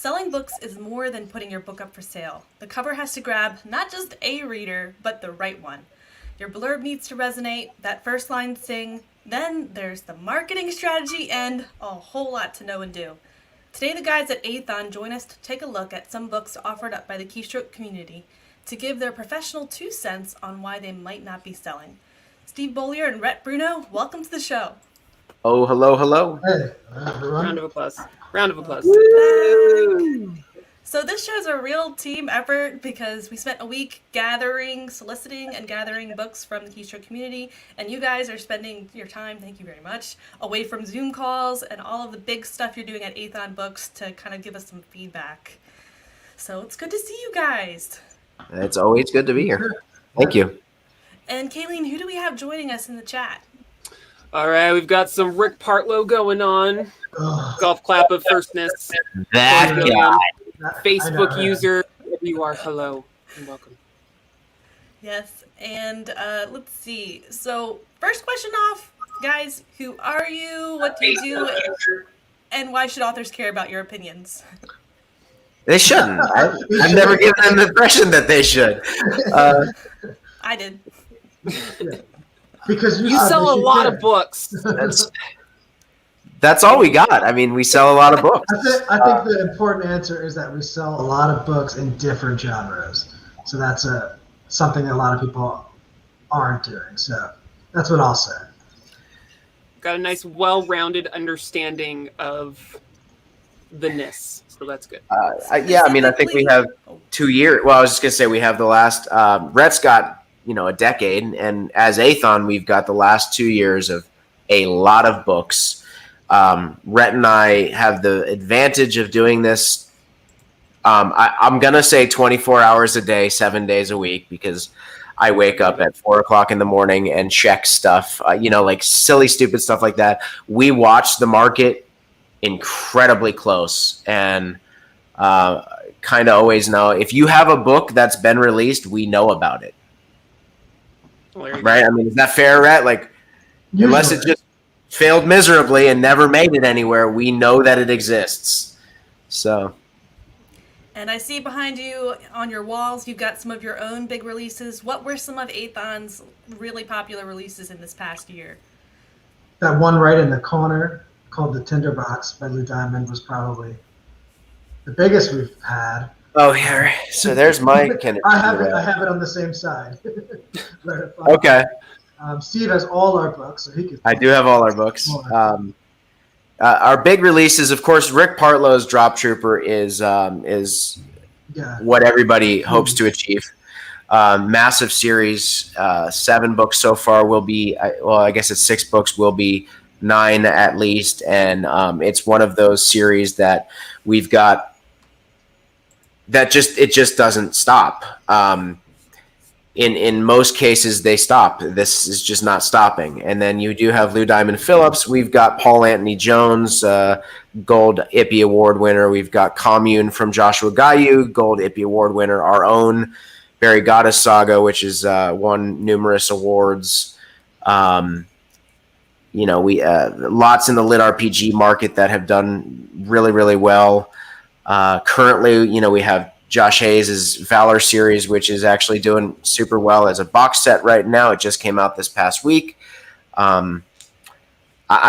Selling books is more than putting your book up for sale. The cover has to grab not just a reader, but the right one. Your blurb needs to resonate, that first line sing, then there's the marketing strategy and a whole lot to know and do. Today the guys at Aethon join us to take a look at some books offered up by the Keystroke community to give their professional 2 cents on why they might not be selling. Steve Beaulieu and Rhett Bruno, welcome to the show. Oh, hello, hello. Hey, Round of applause. Round of applause. Woo! So this show is a real team effort because we spent a week soliciting and gathering books from the Keystroke community, and you guys are spending your time, thank you very much, away from Zoom calls and all of the big stuff you're doing at Aethon Books to kind of give us some feedback. So it's good to see you guys. It's always good to be here. Thank you. And Kalene, who do we have joining us in the chat? All right, we've got some Rick Partlow going on. Golf clap of firstness. That guy. Facebook user, wherever you are, hello and welcome. Yes, and let's see. So first question off, guys, who are you? What do you do? And why should authors care about your opinions? They shouldn't. I've never given them the impression that they should. I did. Because you sell a lot of books. That's all we got. I mean, we sell a lot of books. I think the important answer is that we sell a lot of books in different genres. So that's something that a lot of people aren't doing. So that's what I'll say. Got a nice, well-rounded understanding of the ness. So that's good. Yeah, I mean, I think we have 2 years. Well, I was just going to say we have the last Rhett's got, a decade. And as Aethon, we've got the last 2 years of a lot of books. Rhett and I have the advantage of doing this. I'm going to say 24 hours a day, 7 days a week, because I wake up at 4 o'clock in the morning and check stuff, like silly, stupid stuff like that. We watch the market incredibly close and kind of always know if you have a book that's been released, we know about it. Right? I mean, is that fair, Rhett? Like, unless it just failed miserably and never made it anywhere, we know that it exists. So. And I see behind you on your walls, you've got some of your own big releases. What were some of Aethon's really popular releases in this past year? That one right in the corner called The Tinderbox by Lou Diamond was probably the biggest we've had. Oh, yeah. Right. So there's my I have it on the same side. Okay. Steve has all our books, so he could. I do have all our books. Our big releases, of course, Rick Partlow's Drop Trooper is what everybody hopes to achieve. Massive series, 7 books so far. Will be I guess it's 6 books. Will be 9 at least, and it's one of those series that we've got that just doesn't stop. In most cases, they stop. This is just not stopping. And then you do have Lou Diamond Phillips. We've got Paul Anthony Jones, Gold Ippy Award winner. We've got Commune from Joshua Gayu, Gold Ippy Award winner. Our own Barry Goddess Saga, which is won numerous awards. We lots in the lit RPG market that have done really, really well. Currently, we have Josh Hayes' Valor series, which is actually doing super well as a box set right now. It just came out this past week. I'm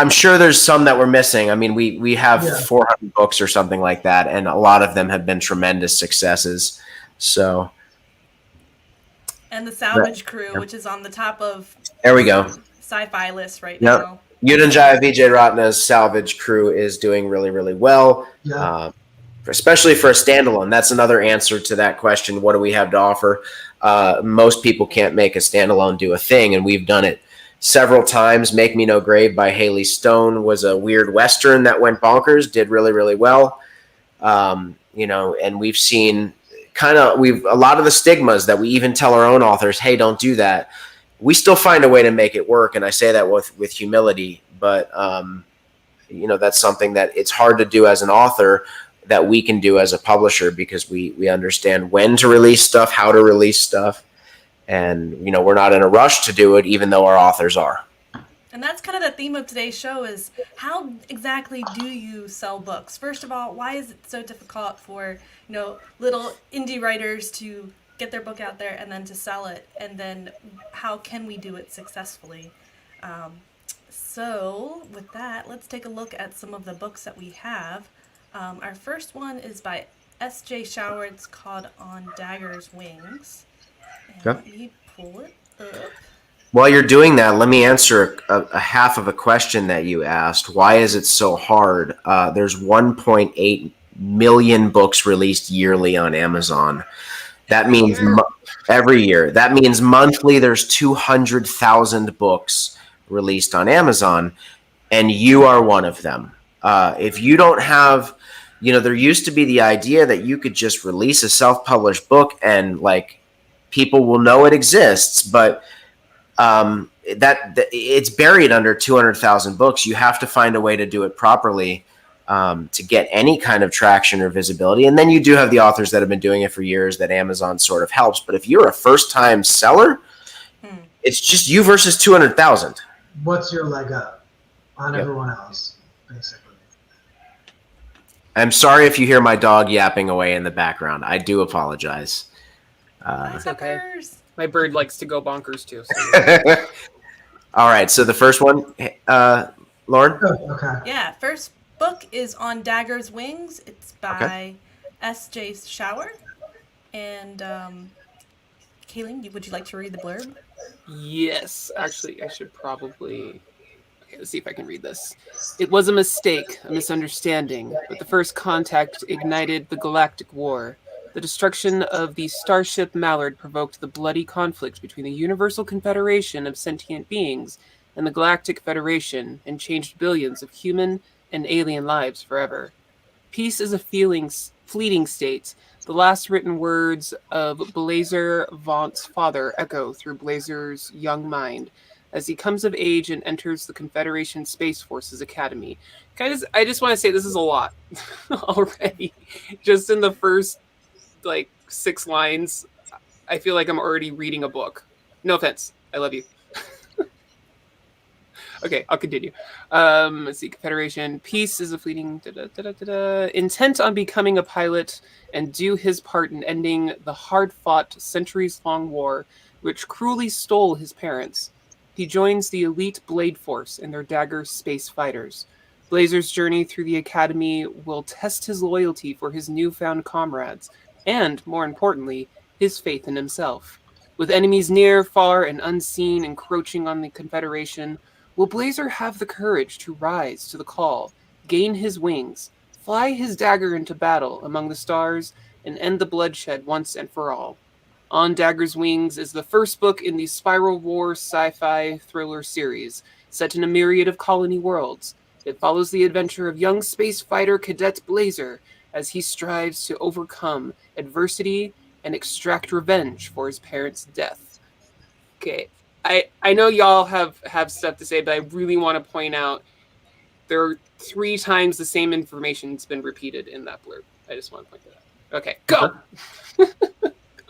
sure there's some that we're missing. I mean, we have 400 books or something like that, and a lot of them have been tremendous successes. So, and the Salvage Crew, which is on the top of there we go SciFi list right now. Yudhanjaya Vijay Ratna's Salvage Crew is doing really, really well. Yeah. Especially for a standalone. That's another answer to that question. What do we have to offer? Most people can't make a standalone do a thing, and we've done it several times. Make Me No Grave by Haley Stone was a weird Western that went bonkers, did really, really well. And we've seen a lot of the stigmas that we even tell our own authors, hey, don't do that. We still find a way to make it work, and I say that with humility, but that's something that it's hard to do as an author that we can do as a publisher because we understand when to release stuff, how to release stuff. And, we're not in a rush to do it, even though our authors are. And that's kind of the theme of today's show is how exactly do you sell books? First of all, why is it so difficult for, little indie writers to get their book out there and then to sell it? And then how can we do it successfully? So with that, let's take a look at some of the books that we have. Our first one is by S.J. Shauer. It's called On Dagger's Wings. And let me pull it up. While you're doing that, let me answer a half of a question that you asked. Why is it so hard? There's 1.8 million books released yearly on Amazon. That means every year. That means monthly there's 200,000 books released on Amazon, and you are one of them. If you don't have, there used to be the idea that you could just release a self-published book and people will know it exists, but that it's buried under 200,000 books. You have to find a way to do it properly to get any kind of traction or visibility. And then you do have the authors that have been doing it for years that Amazon sort of helps. But if you're a first-time seller, it's just you versus 200,000. What's your leg up on everyone else, basically? I'm sorry if you hear my dog yapping away in the background. I do apologize. It's okay. My bird likes to go bonkers too. So. All right. So the first one, Lauren? Oh, okay. Yeah. First book is On Dagger's Wings. It's by S.J. Shauer. And Kalene, would you like to read the blurb? Yes. Actually, I should probably... Okay, let's see if I can read this. It was a mistake, a misunderstanding, but the first contact ignited the Galactic War. The destruction of the starship Mallard provoked the bloody conflict between the Universal Confederation of sentient beings and the Galactic Federation and changed billions of human and alien lives forever. Peace is a fleeting state. The last written words of Blazer Vaunt's father echo through Blazer's young mind as he comes of age and enters the Confederation Space Forces Academy. I just want to say this is a lot already. Just in the first 6 lines, I feel like I'm already reading a book. No offense. I love you. Okay, I'll continue. Let's see. Confederation. Peace is a fleeting... Intent on becoming a pilot and do his part in ending the hard-fought, centuries-long war which cruelly stole his parents. He joins the elite Blade Force and their Dagger space fighters. Blazer's journey through the Academy will test his loyalty for his newfound comrades, and, more importantly, his faith in himself. With enemies near, far, and unseen encroaching on the Confederation, will Blazer have the courage to rise to the call, gain his wings, fly his dagger into battle among the stars, and end the bloodshed once and for all? On Dagger's Wings is the first book in the Spiral War sci-fi thriller series, set in a myriad of colony worlds. It follows the adventure of young space fighter cadet Blazer as he strives to overcome adversity and extract revenge for his parents' death. Okay, I know y'all have stuff to say, but I really want to point out there are 3 times the same information's been repeated in that blurb. I just want to point that out. Okay, go!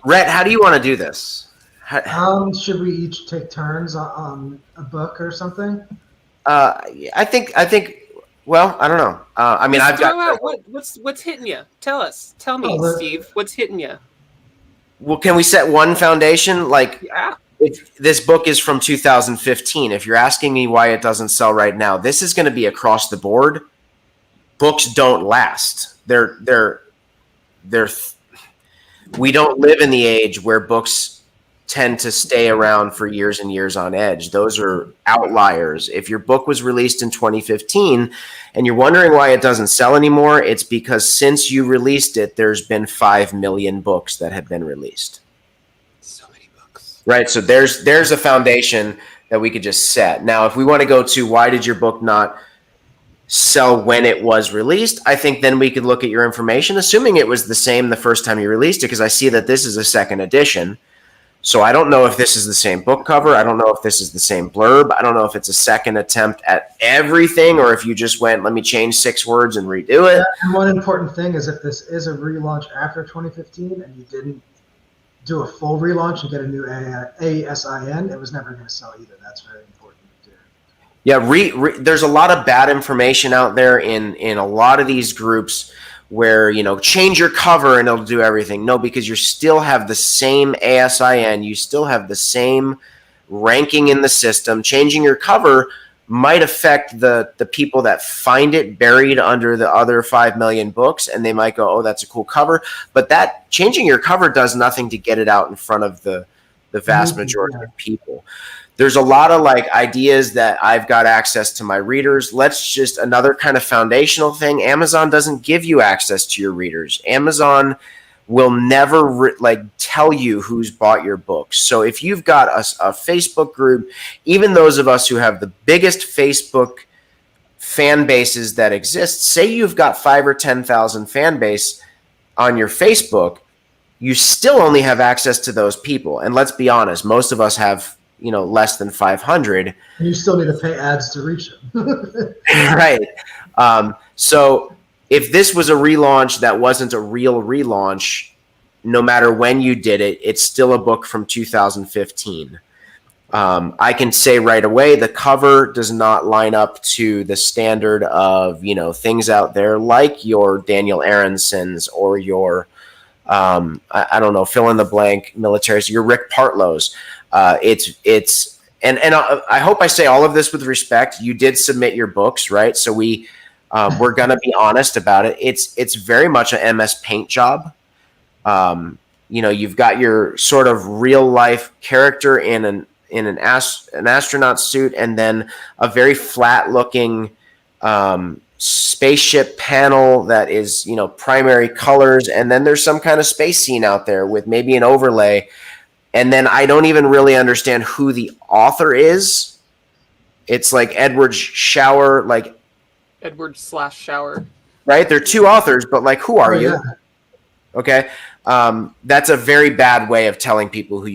Rhett, how do you want to do this? Should we each take turns on a book or something? I think. Well, I don't know. I've got. What's hitting you? Tell me, Steve. What's hitting you? Well, can we set one foundation? Yeah. If this book is from 2015. If you're asking me why it doesn't sell right now, this is going to be across the board. Books don't last. We don't live in the age where books tend to stay around for years and years on edge. Those are outliers. If your book was released in 2015 and you're wondering why it doesn't sell anymore, it's because since you released it, there's been 5 million books that have been released. So many books. Right. So there's a foundation that we could just set. Now, if we want to go to why did your book not sell when it was released, I think then we could look at your information, assuming it was the same the first time you released it, because I see that this is a second edition. So I don't know if this is the same book cover. I don't know if this is the same blurb. I don't know if it's a second attempt at everything or if you just went, let me change 6 words and redo it. And one important thing is if this is a relaunch after 2015 and you didn't do a full relaunch and get a new ASIN, it was never going to sell either. That's very important to do. Yeah, there's a lot of bad information out there in a lot of these groups where, you know, change your cover and it'll do everything. No, because you still have the same ASIN, you still have the same ranking in the system. Changing your cover might affect the people that find it buried under the other 5 million books, and they might go, oh, that's a cool cover. But that changing your cover does nothing to get it out in front of the vast majority of people. There's a lot of like ideas that I've got access to my readers. Let's just another kind of foundational thing. Amazon doesn't give you access to your readers. Amazon will never tell you who's bought your books. So if you've got a Facebook group, even those of us who have the biggest Facebook fan bases that exist, say you've got 5 or 10,000 fan base on your Facebook, you still only have access to those people. And let's be honest, most of us have, you know, less than 500. You still need to pay ads to reach them. Right. So if this was a relaunch that wasn't a real relaunch, no matter when you did it, it's still a book from 2015. I can say right away, the cover does not line up to the standard of, you know, things out there like your Daniel Aronsons or your, I don't know, fill in the blank militaries, your Rick Partlows. And I hope I say all of this with respect. You did submit your books, right? So we're going to be honest about it. It's very much an MS Paint job. You know, you've got your sort of real life character in an astronaut suit, and then a very flat looking spaceship panel that is, you know, primary colors, and then there's some kind of space scene out there with maybe an overlay. And then I don't even really understand who the author is. It's like Edward Shauer, like Edward/Shauer. Right? They're two authors, but like, who are you? Okay. That's a very bad way of telling people who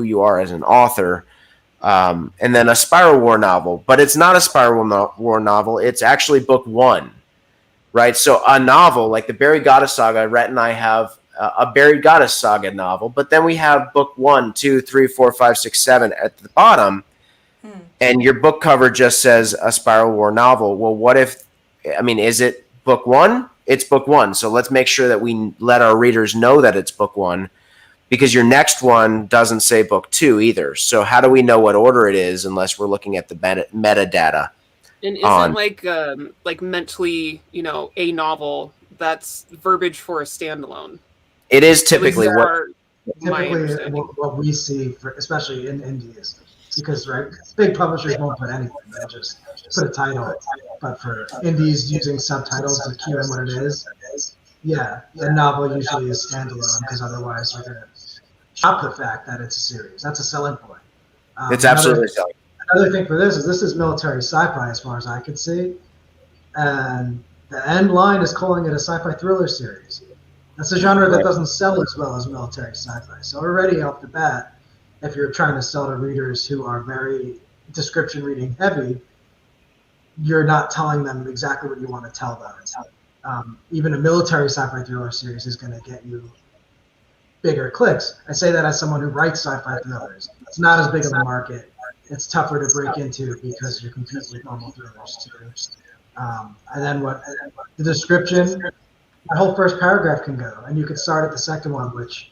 you are as an author. And then a Spiral War novel, but it's not a Spiral War novel. It's actually book 1, right? So a novel like the Buried Goddess Saga, Rhett and I have a Buried Goddess Saga novel, but then we have book 1, 2, 3, 4, 5, 6, 7 at the bottom, and your book cover just says a Spiral War novel. Well, what if, I mean, is it book 1? It's book 1. So let's make sure that we let our readers know that it's book 1, because your next one doesn't say book 2 either. So how do we know what order it is unless we're looking at the metadata? And isn't like mentally, you know, a novel, that's verbiage for a standalone? It is typically what we see, especially in indies, because right, big publishers won't put anything; they'll just put a title. But for indies, using subtitles to cue in what it is, yeah, a novel usually is standalone, because otherwise you're going to chop the fact that it's a series. That's a selling point. It's absolutely selling. Another thing for this is military sci-fi, as far as I could see, and the end line is calling it a sci-fi thriller series. That's a genre that doesn't sell as well as military sci-fi. So already off the bat, if you're trying to sell to readers who are very description reading heavy, you're not telling them exactly what you want to tell them. Even a military sci-fi thriller series is going to get you bigger clicks. I say that as someone who writes sci-fi thrillers. It's not as big of a market. It's tougher to break into because you're competing with normal thrillers too. And then the description, that whole first paragraph can go, and you could start at the second one, which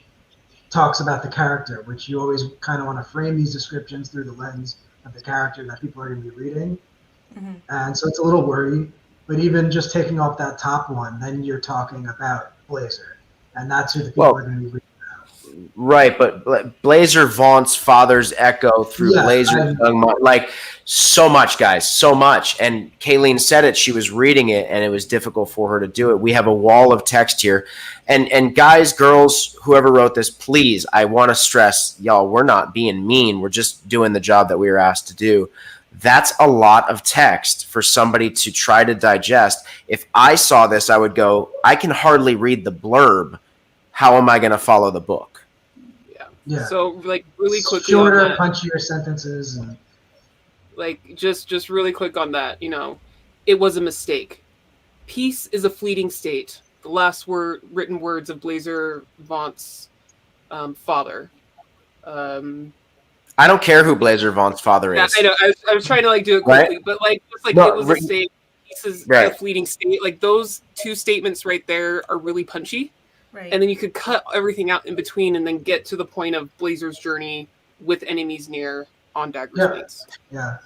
talks about the character, which you always kind of want to frame these descriptions through the lens of the character that people are going to be reading. Mm-hmm. And so it's a little wordy, but even just taking off that top one, then you're talking about Blazer, and that's who the people are going to be reading. Right, but Blazer vaunts father's echo through Blazer's young mom. Like, so much, guys, so much. And Kalene said it. She was reading it, and it was difficult for her to do it. We have a wall of text here. And guys, girls, whoever wrote this, please, I want to stress, y'all, we're not being mean. We're just doing the job that we were asked to do. That's a lot of text for somebody to try to digest. If I saw this, I would go, I can hardly read the blurb. How am I going to follow the book? Yeah. So, like, really quickly, shorter, on that, punchier sentences, and like just really quick on that. You know, it was a mistake. Peace is a fleeting state. The last written words of Blazer Vaught's father. I don't care who Blazer Vaughn's father Yeah, is. I know. I was trying to like do it quickly, Right? but like it's like No, it was a state. This is right. a fleeting state. Like those two statements right there are really punchy. Right. And then you could cut everything out in between and then get to the point of Blazer's journey with enemies near on Dagger's wings. Yeah.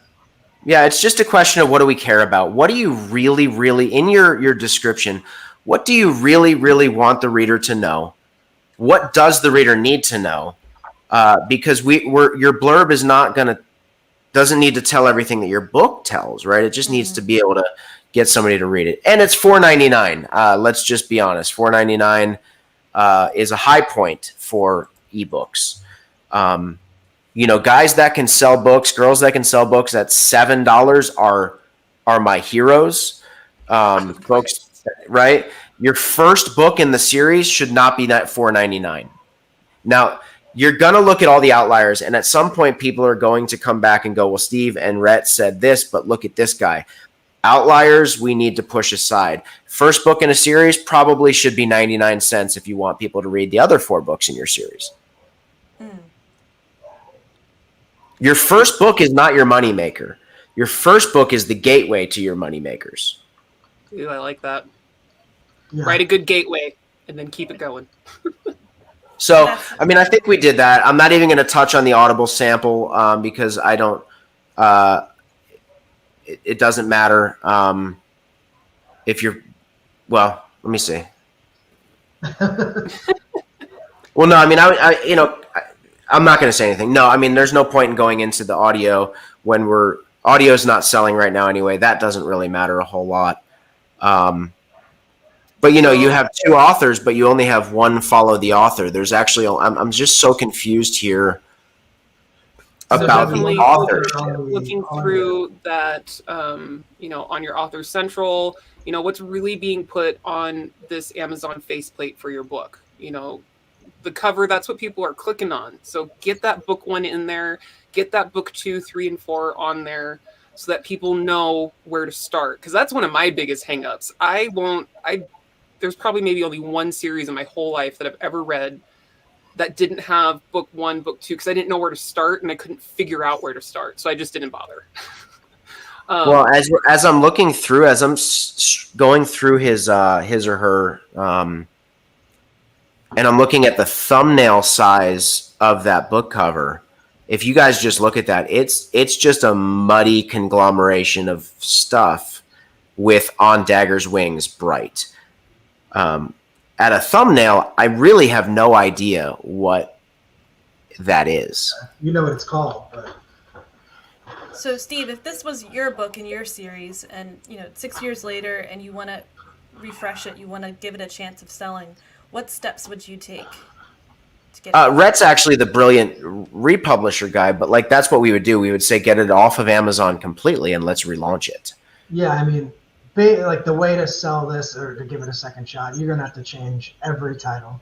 Yeah, it's just a question of what do we care about? What do you really, really, in your description, what do you really, really want the reader to know? What does the reader need to know? Because your blurb is doesn't need to tell everything that your book tells, right? It just needs to be able to get somebody to read it. And it's $4.99. Let's just be honest. $4.99 is a high point for ebooks. Guys that can sell books, girls that can sell books at $7 are my heroes. Folks, right? Your first book in the series should not be $4.99. Now, you're going to look at all the outliers, and at some point people are going to come back and go, well, Steve and Rhett said this, but look at this guy. Outliers we need to push aside. First book in a series probably should be 99 cents if you want people to read the other 4 books in your series. Your first book is not your moneymaker. Your first book is the gateway to your moneymakers. Ooh, I like that. Yeah. Write a good gateway and then keep it going. So, I mean, I think we did that. I'm not even going to touch on the Audible sample because I don't it doesn't matter if you're, well, let me see. Well, no, I mean, I'm not going to say anything. No, I mean, there's no point in going into the audio when audio's not selling right now anyway. That doesn't really matter a whole lot. But you have 2 authors, but you only have one follow the author. There's actually, I'm just so confused here about the author. Looking through that, on your Author Central, what's really being put on this Amazon faceplate for your book. The cover, that's what people are clicking on. So get that book 1 in there, get that book 2, 3, and 4 on there so that people know where to start. Because that's one of my biggest hangups. There's probably maybe only one series in my whole life that I've ever read that didn't have book 1, book 2, because I didn't know where to start and I couldn't figure out where to start. So I just didn't bother. Well, as I'm looking through, as I'm going through his or her, and I'm looking at the thumbnail size of that book cover. If you guys just look at that, it's just a muddy conglomeration of stuff with On Dagger's Wings bright. At a thumbnail, I really have no idea what that is. You know what it's called, but... So, Steve, if this was your book in your series and, 6 years later and you want to refresh it, you want to give it a chance of selling, what steps would you take to get it? Rhett's actually the brilliant republisher guy, but that's what we would do. We would say get it off of Amazon completely and let's relaunch it. Yeah, I mean, the way to sell this or to give it a second shot, you're going to have to change every title,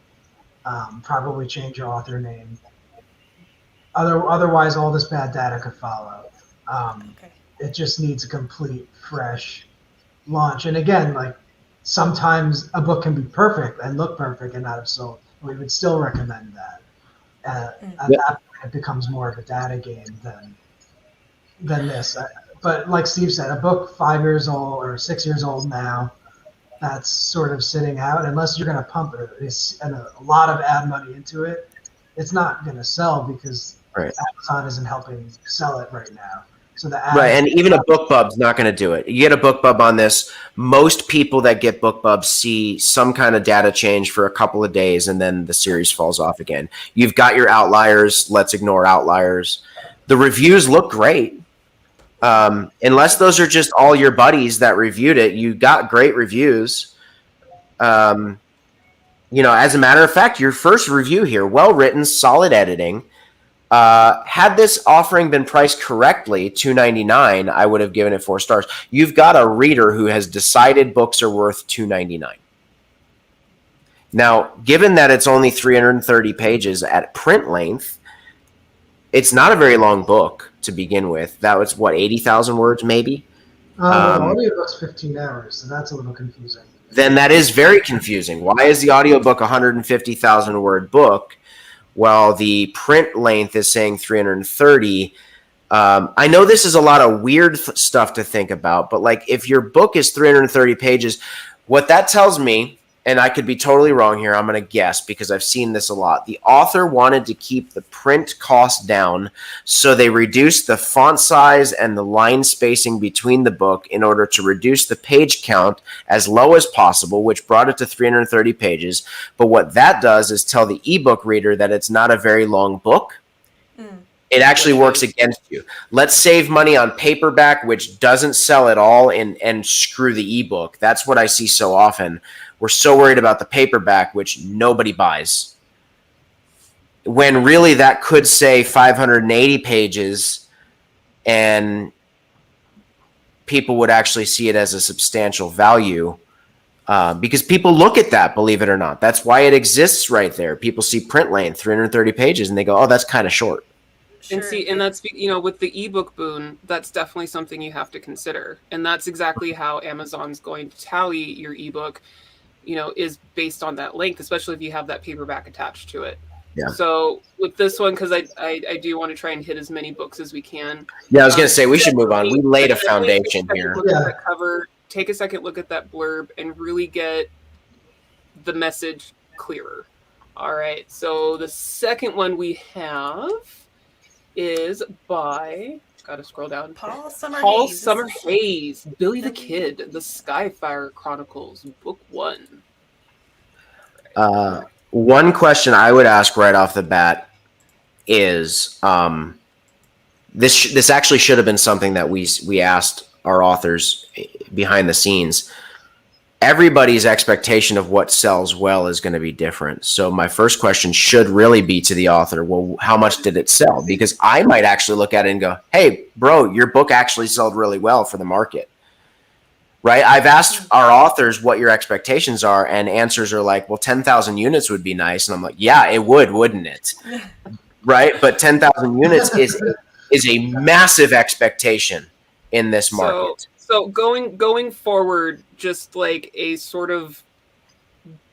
probably change your author name. Otherwise, all this bad data could follow. Okay. It just needs a complete, fresh launch. And again, sometimes a book can be perfect and look perfect and not have sold. We would still recommend that. At that point, it becomes more of a data game than this. But like Steve said, a book 5 years old or 6 years old now, that's sort of sitting out. Unless you're going to pump a lot of ad money into it, it's not going to sell because Amazon isn't helping sell it right now. So and even a BookBub's not going to do it. You get a BookBub on this, most people that get BookBubs see some kind of data change for a couple of days, and then the series falls off again. You've got your outliers. Let's ignore outliers. The reviews look great. Unless those are just all your buddies that reviewed it, you got great reviews. As a matter of fact, your first review here, well-written, solid editing. Had this offering been priced correctly, $2.99, I would have given it 4 stars. You've got a reader who has decided books are worth $2.99. Now, given that it's only 330 pages at print length, it's not a very long book to begin with. That was, 80,000 words maybe? audiobook's 15 hours, so that's a little confusing. Then that is very confusing. Why is the audiobook a 150,000 word book while the print length is saying 330. I know this is a lot of weird stuff to think about, but like if your book is 330 pages, what that tells me, and I could be totally wrong here, I'm going to guess because I've seen this a lot. The author wanted to keep the print cost down, so they reduced the font size and the line spacing between the book in order to reduce the page count as low as possible, which brought it to 330 pages. But what that does is tell the ebook reader that it's not a very long book. It actually works against you. Let's save money on paperback, which doesn't sell at all, and screw the ebook. That's what I see so often. We're so worried about the paperback, which nobody buys. When really that could say 580 pages and people would actually see it as a substantial value because people look at that, believe it or not. That's why it exists right there. People see print length, 330 pages, and they go, oh, that's kind of short. And see, and that's, with the ebook boon, that's definitely something you have to consider. And that's exactly how Amazon's going to tally your ebook, is based on that length, especially if you have that paperback attached to it. Yeah. So with this one, because I do want to try and hit as many books as we can. Yeah, I was going to say, we should move on. We laid a foundation here. Look at that cover, take a second look at that blurb, and really get the message clearer. All right, so the second one we have is by, gotta scroll down, Paul Summerhayes. Paul Summerhayes, Billie the Kid, the Skyfire Chronicles, Book 1. One question I would ask right off the bat is, this actually should have been something that we asked our authors behind the scenes. Everybody's expectation of what sells well is going to be different. So my first question should really be to the author, well, how much did it sell? Because I might actually look at it and go, hey, bro, your book actually sold really well for the market. Right? I've asked our authors what your expectations are, and answers are like, well, 10,000 units would be nice. And I'm like, yeah, it would, wouldn't it? Right? But 10,000 units is a massive expectation in this market. So going forward, just like a sort of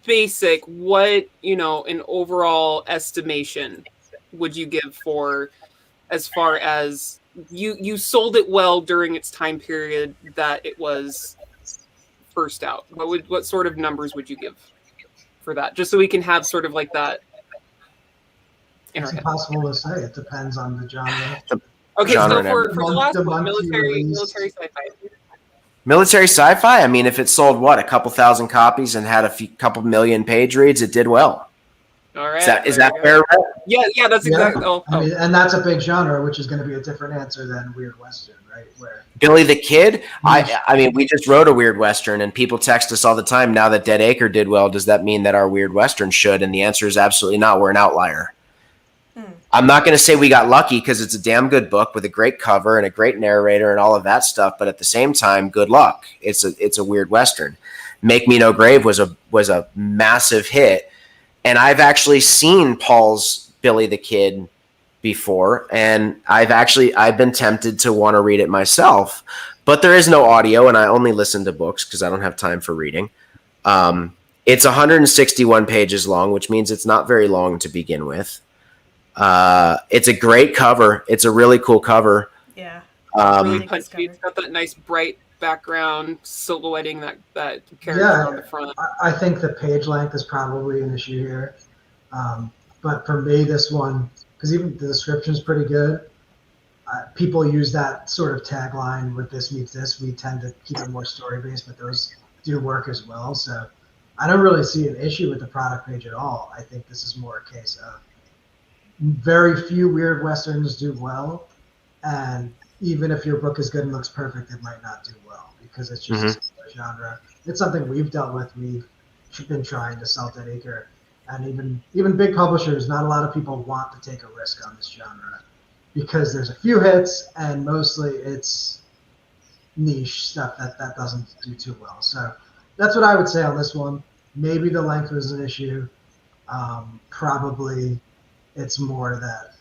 basic, what, an overall estimation would you give for, as far as you sold it well during its time period that it was first out? What sort of numbers would you give for that? Just so we can have sort of like that in our head. It's impossible to say. It depends on the genre. Okay, genre so for the last the one, month you military released. sci-fi. Military sci-fi, I mean, if it sold, a couple thousand copies and had a couple million page reads, it did well. All right. Is that fair? Yeah, that's exactly. Yeah. I mean, and that's a big genre, which is going to be a different answer than Weird Western, right? Where Billie the Kid, I mean, we just wrote a Weird Western, and people text us all the time, now that Dead Acre did well, does that mean that our Weird Western should? And the answer is absolutely not. We're an outlier. I'm not going to say we got lucky, because it's a damn good book with a great cover and a great narrator and all of that stuff. But at the same time, good luck. It's a Weird Western. Make Me No Grave was a massive hit. And I've actually seen Paul's Billie the Kid before, and I've been tempted to want to read it myself. But there is no audio, and I only listen to books because I don't have time for reading. It's 161 pages long, which means it's not very long to begin with. It's a great cover. It's a really cool cover. Yeah. Really punchy. It's got that nice bright background silhouetting that character on the front. I think the page length is probably an issue here. But for me, this one, because even the description is pretty good, people use that sort of tagline with this meets this. We tend to keep it more story-based, but those do work as well. So I don't really see an issue with the product page at all. I think this is more a case of very few Weird Westerns do well, and even if your book is good and looks perfect, it might not do well because it's just a genre. It's something we've dealt with. We've been trying to sell Dead Acre, and even big publishers, not a lot of people want to take a risk on this genre because there's a few hits, and mostly it's niche stuff that doesn't do too well. So that's what I would say on this one. Maybe the length was an issue. Probably it's more that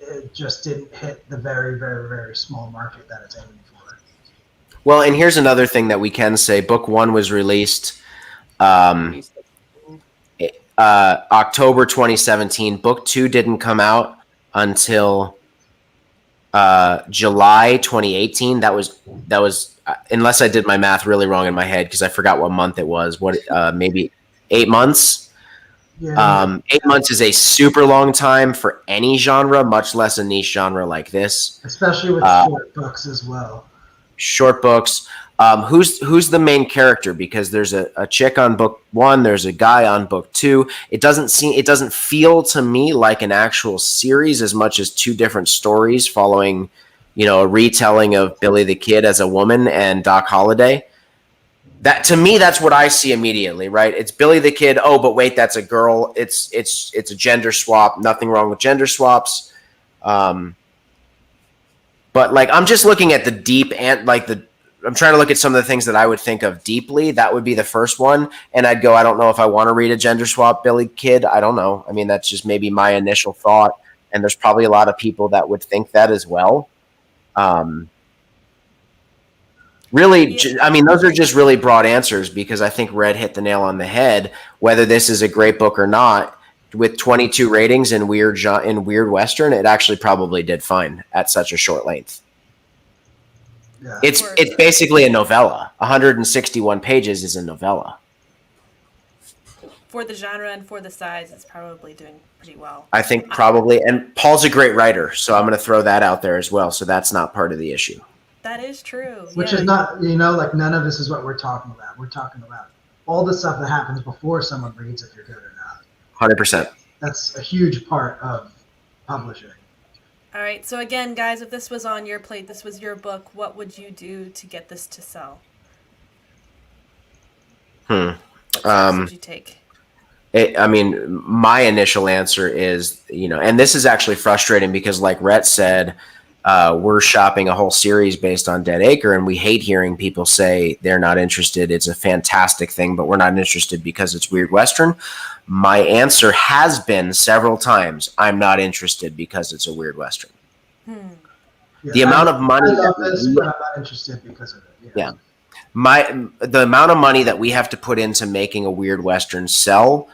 it just didn't hit the very, very, very small market that it's aiming for. Well, and here's another thing that we can say. Book 1 was released October 2017. Book 2 didn't come out until July 2018. That was unless I did my math really wrong in my head because I forgot what month it was. Maybe 8 months. Yeah. 8 months is a super long time for any genre, much less a niche genre like this. Especially with short books as well. Short books. Who's the main character? Because there's a chick on book 1, there's a guy on book 2. It doesn't feel to me like an actual series as much as 2 different stories following, a retelling of Billie the Kid as a woman and Doc Holliday. That to me, that's what I see immediately, right? It's Billie the Kid. Oh, but wait, that's a girl. It's a gender swap. Nothing wrong with gender swaps. But like, I'm just looking at the deep and I'm trying to look at some of the things that I would think of deeply. That would be the first one. And I'd go, I don't know if I want to read a gender swap Billie Kid. I don't know. I mean, that's just maybe my initial thought. And there's probably a lot of people that would think that as well. Really, I mean, those are just really broad answers because I think Rhett hit the nail on the head. Whether this is a great book or not, with 22 ratings in weird Western, it actually probably did fine at such a short length. Yeah. It's basically a novella. 161 pages is a novella. For the genre and for the size, it's probably doing pretty well. I think probably, and Paul's a great writer, so I'm going to throw that out there as well. So that's not part of the issue. That is true. Which is not, like none of this is what we're talking about. We're talking about all the stuff that happens before someone reads if you're good or not. 100%. That's a huge part of publishing. All right. So again, guys, if this was on your plate, this was your book, what would you do to get this to sell? What would you take? My initial answer is, and this is actually frustrating because like Rhett said, we're shopping a whole series based on Dead Acre, and we hate hearing people say they're not interested. It's a fantastic thing, but we're not interested because it's weird Western. My answer has been several times, I'm not interested because it's a weird Western. Yeah, the amount of money... I love this, but I'm not interested because of it. Yeah. The amount of money that we have to put into making a weird Western sell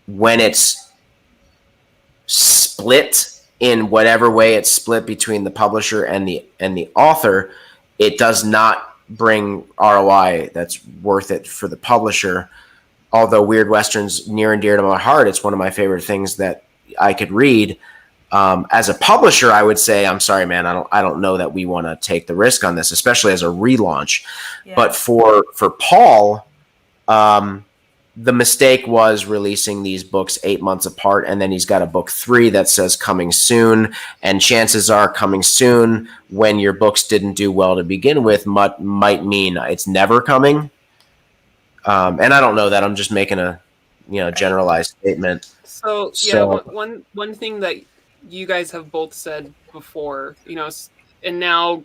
when it's split in whatever way it's split between the publisher and the author, it does not bring ROI that's worth it for the publisher. Although weird Western's near and dear to my heart, it's one of my favorite things that I could read. As a publisher, I would say, I'm sorry, man, I don't know that we want to take the risk on this, especially as a relaunch. Yeah. But for Paul, the mistake was releasing these books 8 months apart, and then he's got a book 3 that says coming soon, and chances are coming soon when your books didn't do well to begin with might mean it's never coming. And I don't know that. I'm just making a generalized statement. So one thing that you guys have both said before, and now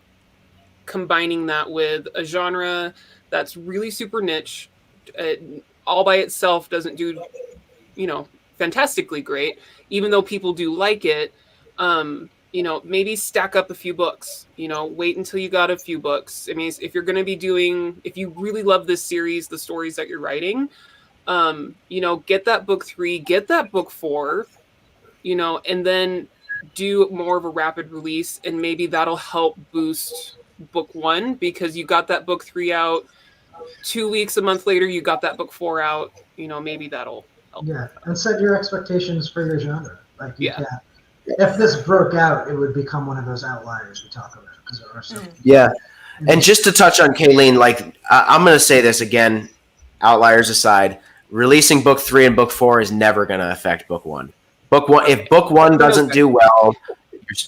combining that with a genre that's really super niche, all by itself doesn't do, fantastically great, even though people do like it. Maybe stack up a few books, wait until you got a few books. I mean, if you're going to be if you really love this series, the stories that you're writing, get that book 3, get that book 4, and then do more of a rapid release. And maybe that'll help boost book 1 because you got that book 3 out 2 weeks, a month later, you got that book 4 out, maybe that'll help. Yeah. And set your expectations for your genre. Like if this broke out, it would become one of those outliers we talk about because there are some. Yeah. And just to touch on Kalene, like I'm going to say this again, outliers aside, releasing book 3 and book 4 is never going to affect book 1. If book 1 doesn't do well,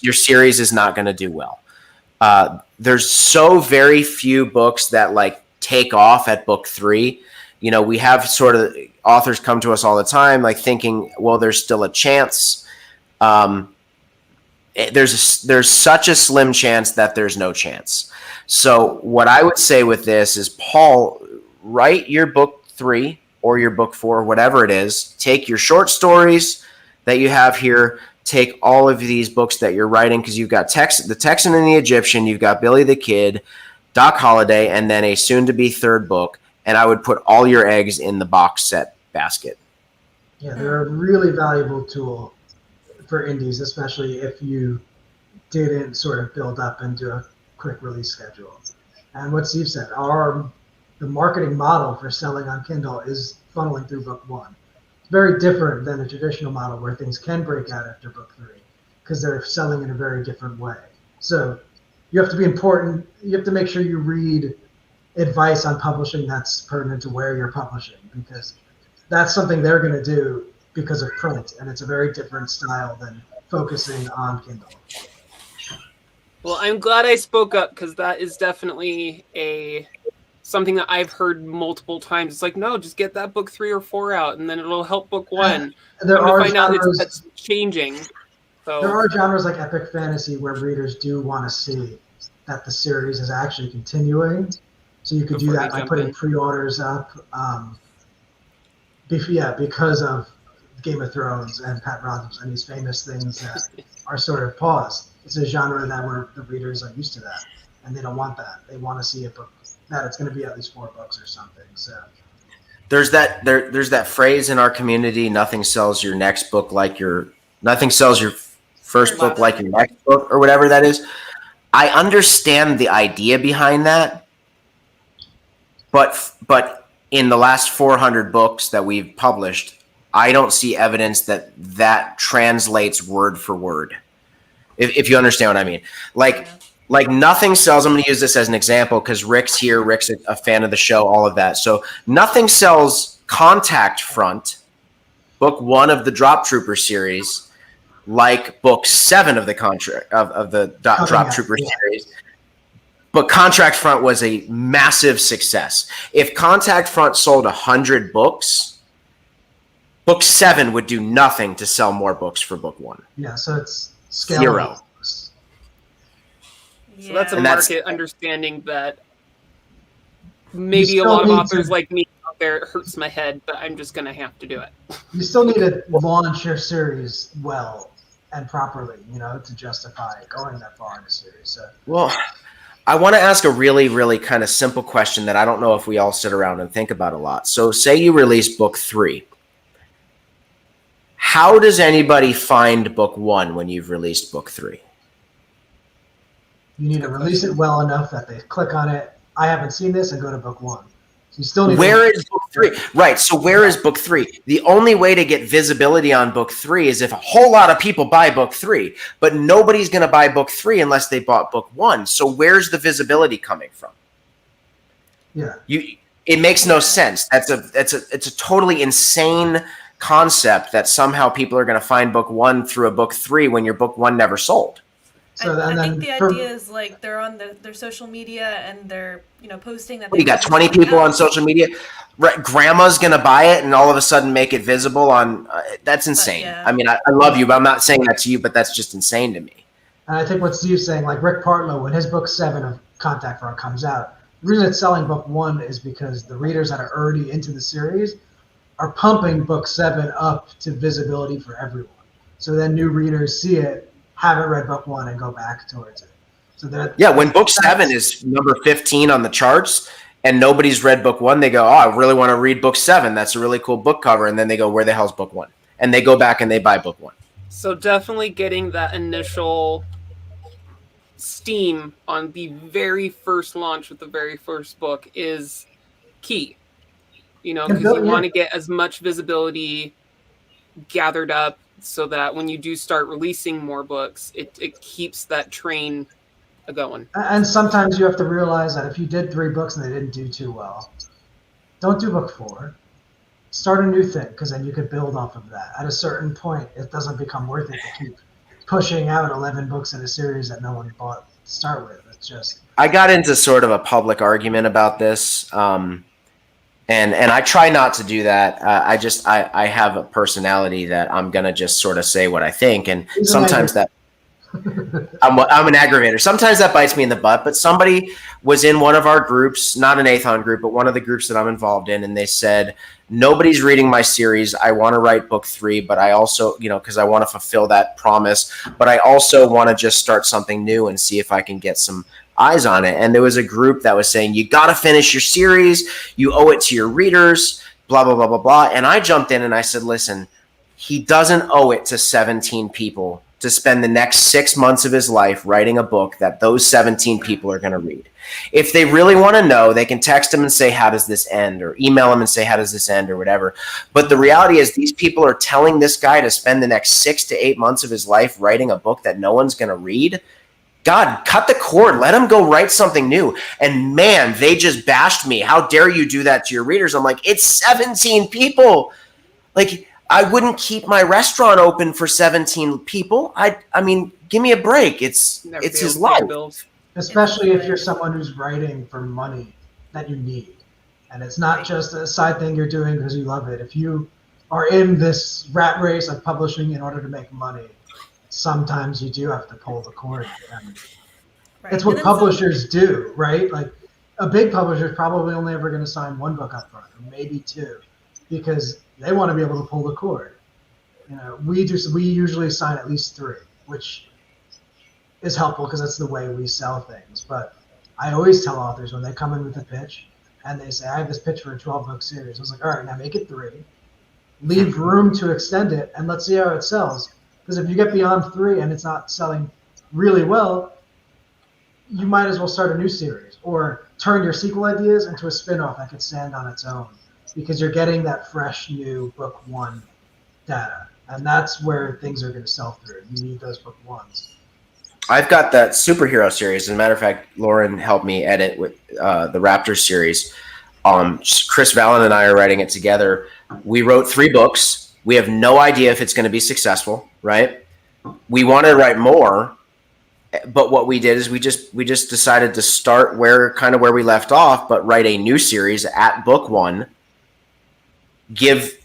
your series is not going to do well. There's so very few books that like take off at book 3. We have sort of authors come to us all the time, like thinking, well, there's still a chance. There's such a slim chance that there's no chance. So what I would say with this is, Paul, write your book 3 or your book 4, whatever it is. Take your short stories that you have here. Take all of these books that you're writing, because you've got the Texan and the Egyptian, you've got Billie the Kid, Doc Holliday, and then a soon-to-be 3rd book, and I would put all your eggs in the box set basket. Yeah, they're a really valuable tool for indies, especially if you didn't sort of build up into a quick release schedule. And what Steve said, the marketing model for selling on Kindle is funneling through book one. It's very different than the traditional model where things can break out after book three because they're selling in a very different way. So you have to be important. You have to make sure you read advice on publishing that's pertinent to where you're publishing, because that's something they're going to do because of print, and it's a very different style than focusing on Kindle. Well, I'm glad I spoke up, because that is definitely something that I've heard multiple times. It's like, no, just get that book 3 or 4 out, and then it'll help book 1. There are find out genres, that's changing. So there are genres like epic fantasy where readers do want to see that the series is actually continuing. So you could do that by putting pre-orders up. Because of Game of Thrones and Pat Rothers and these famous things that are sort of paused. It's a genre that where the readers are used to that, and they don't want that. They want to see a book that it's going to be at least 4 books or something. So there's that phrase in our community: nothing sells your first book like your next book, or whatever that is. I understand the idea behind that, but in the last 400 books that we've published, I don't see evidence that translates word for word. If you understand what I mean. Like nothing sells. I'm going to use this as an example because Rick's here. Rick's a fan of the show, all of that. So nothing sells Contact Front, book 1 of the Drop Trooper series, like book 7 of the Drop Trooper series. But Contract Front was a massive success. If Contact Front sold 100 books, book 7 would do nothing to sell more books for book 1. Yeah, so it's scalable. 0. So that's a market understanding that maybe a lot of authors like me out there, it hurts my head, but I'm just going to have to do it. You still need to launch your series well and properly, to justify going that far in a series. So. Well, I want to ask a really, really kind of simple question that I don't know if we all sit around and think about a lot. So say you release book 3. How does anybody find book 1 when you've released book 3? You need to release it well enough that they click on it. I haven't seen this, and go to book 1. You still need. Where is book 3? Right. So where is book 3? The only way to get visibility on book 3 is if a whole lot of people buy book 3, but nobody's going to buy book 3 unless they bought book 1. So where's the visibility coming from? Yeah. It makes no sense. It's a totally insane concept that somehow people are going to find book 1 through a book 3 when your book 1 never sold. So I think the idea is like they're on their social media and they're posting that. You got 20 people on social media. Right, grandma's gonna buy it and all of a sudden make it visible on. That's insane. Yeah. I mean, I love you, but I'm not saying that to you. But that's just insane to me. And I think what Steve's saying, like Rick Partlow, when his book 7 of Contact Front comes out, the reason it's selling book 1 is because the readers that are already into the series are pumping book 7 up to visibility for everyone. So then new readers see it, haven't read book 1, and go back towards it. So when book 7 is number 15 on the charts and nobody's read book 1, they go, oh, I really want to read book 7. That's a really cool book cover. And then they go, where the hell's book 1? And they go back and they buy book 1. So definitely getting that initial steam on the very first launch with the very first book is key. Because you want to get as much visibility gathered up so that when you do start releasing more books, it keeps that train going. And sometimes you have to realize that if you did 3 books and they didn't do too well, don't do book 4. Start a new thing, because then you could build off of that. At a certain point, it doesn't become worth it to keep pushing out 11 books in a series that no one bought to start with. It's just. I got into sort of a public argument about this. And I try not to do that. I have a personality that I'm going to just sort of say what I think. And sometimes that I'm an aggravator. Sometimes that bites me in the butt, but somebody was in one of our groups, not an Aethon group, but one of the groups that I'm involved in. And they said, nobody's reading my series. I want to write book 3, but I also, because I want to fulfill that promise, but I also want to just start something new and see if I can get some eyes on it. And there was a group that was saying, you got to finish your series. You owe it to your readers blah, blah, blah, blah, blah. And I jumped in and I said, listen, he doesn't owe it to 17 people to spend the next 6 months of his life writing a book that those 17 people are going to read. If they really want to know, they can text him and say, how does this end? Or email him and say, how does this end? Or whatever. But the reality is these people are telling this guy to spend the next 6 to 8 months of his life writing a book that no one's going to read. God, cut the cord. Let him go write something new. And man, they just bashed me. How dare you do that to your readers? I'm like, it's 17 people. Like, I wouldn't keep my restaurant open for 17 people. I mean, give me a break. It's his life. Especially if you're someone who's writing for money that you need. And it's not just a side thing you're doing because you love it. If you are in this rat race of publishing in order to make money, sometimes you do have to pull the cord. It's what publishers do, right? Like a big publisher is probably only ever going to sign one book up front, or maybe two, because they want to be able to pull the cord. You know, we usually sign at least 3, which is helpful because that's the way we sell things. But I always tell authors when they come in with a pitch and they say, I have this pitch for a 12-book series. I was like, all right, now make it 3. Leave room to extend it, and let's see how it sells. Because if you get beyond 3 and it's not selling really well, you might as well start a new series or turn your sequel ideas into a spin-off that could stand on its own, because you're getting that fresh new book 1 data. And that's where things are going to sell through. You need those book 1s. I've got that superhero series. As a matter of fact, Lauren helped me edit with the Raptors series. Chris Vallon and I are writing it together. We wrote 3 books. We have no idea if it's going to be successful, right? We want to write more, but what we did is we just decided to start where we left off, but write a new series at book 1. Give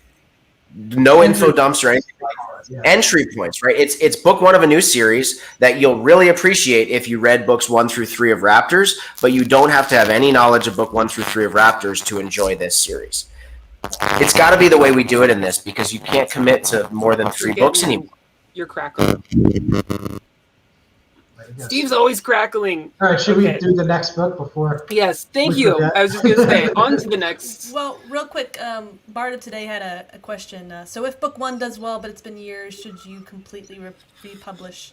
no info dumps or anything like that. Yeah. Entry points, right? It's book 1 of a new series that you'll really appreciate if you read books 1 through 3 of Raptors, but you don't have to have any knowledge of book 1 through 3 of Raptors to enjoy this series. It's got to be the way we do it in this, because you can't commit to more than 3 books anymore. You're crackling. Steve's always crackling. All right, should we do the next book before? Yes, thank you. Forget? I was just going to say, on to the next. Well, real quick, Barda today had a question. So if book 1 does well, but it's been years, should you completely republish?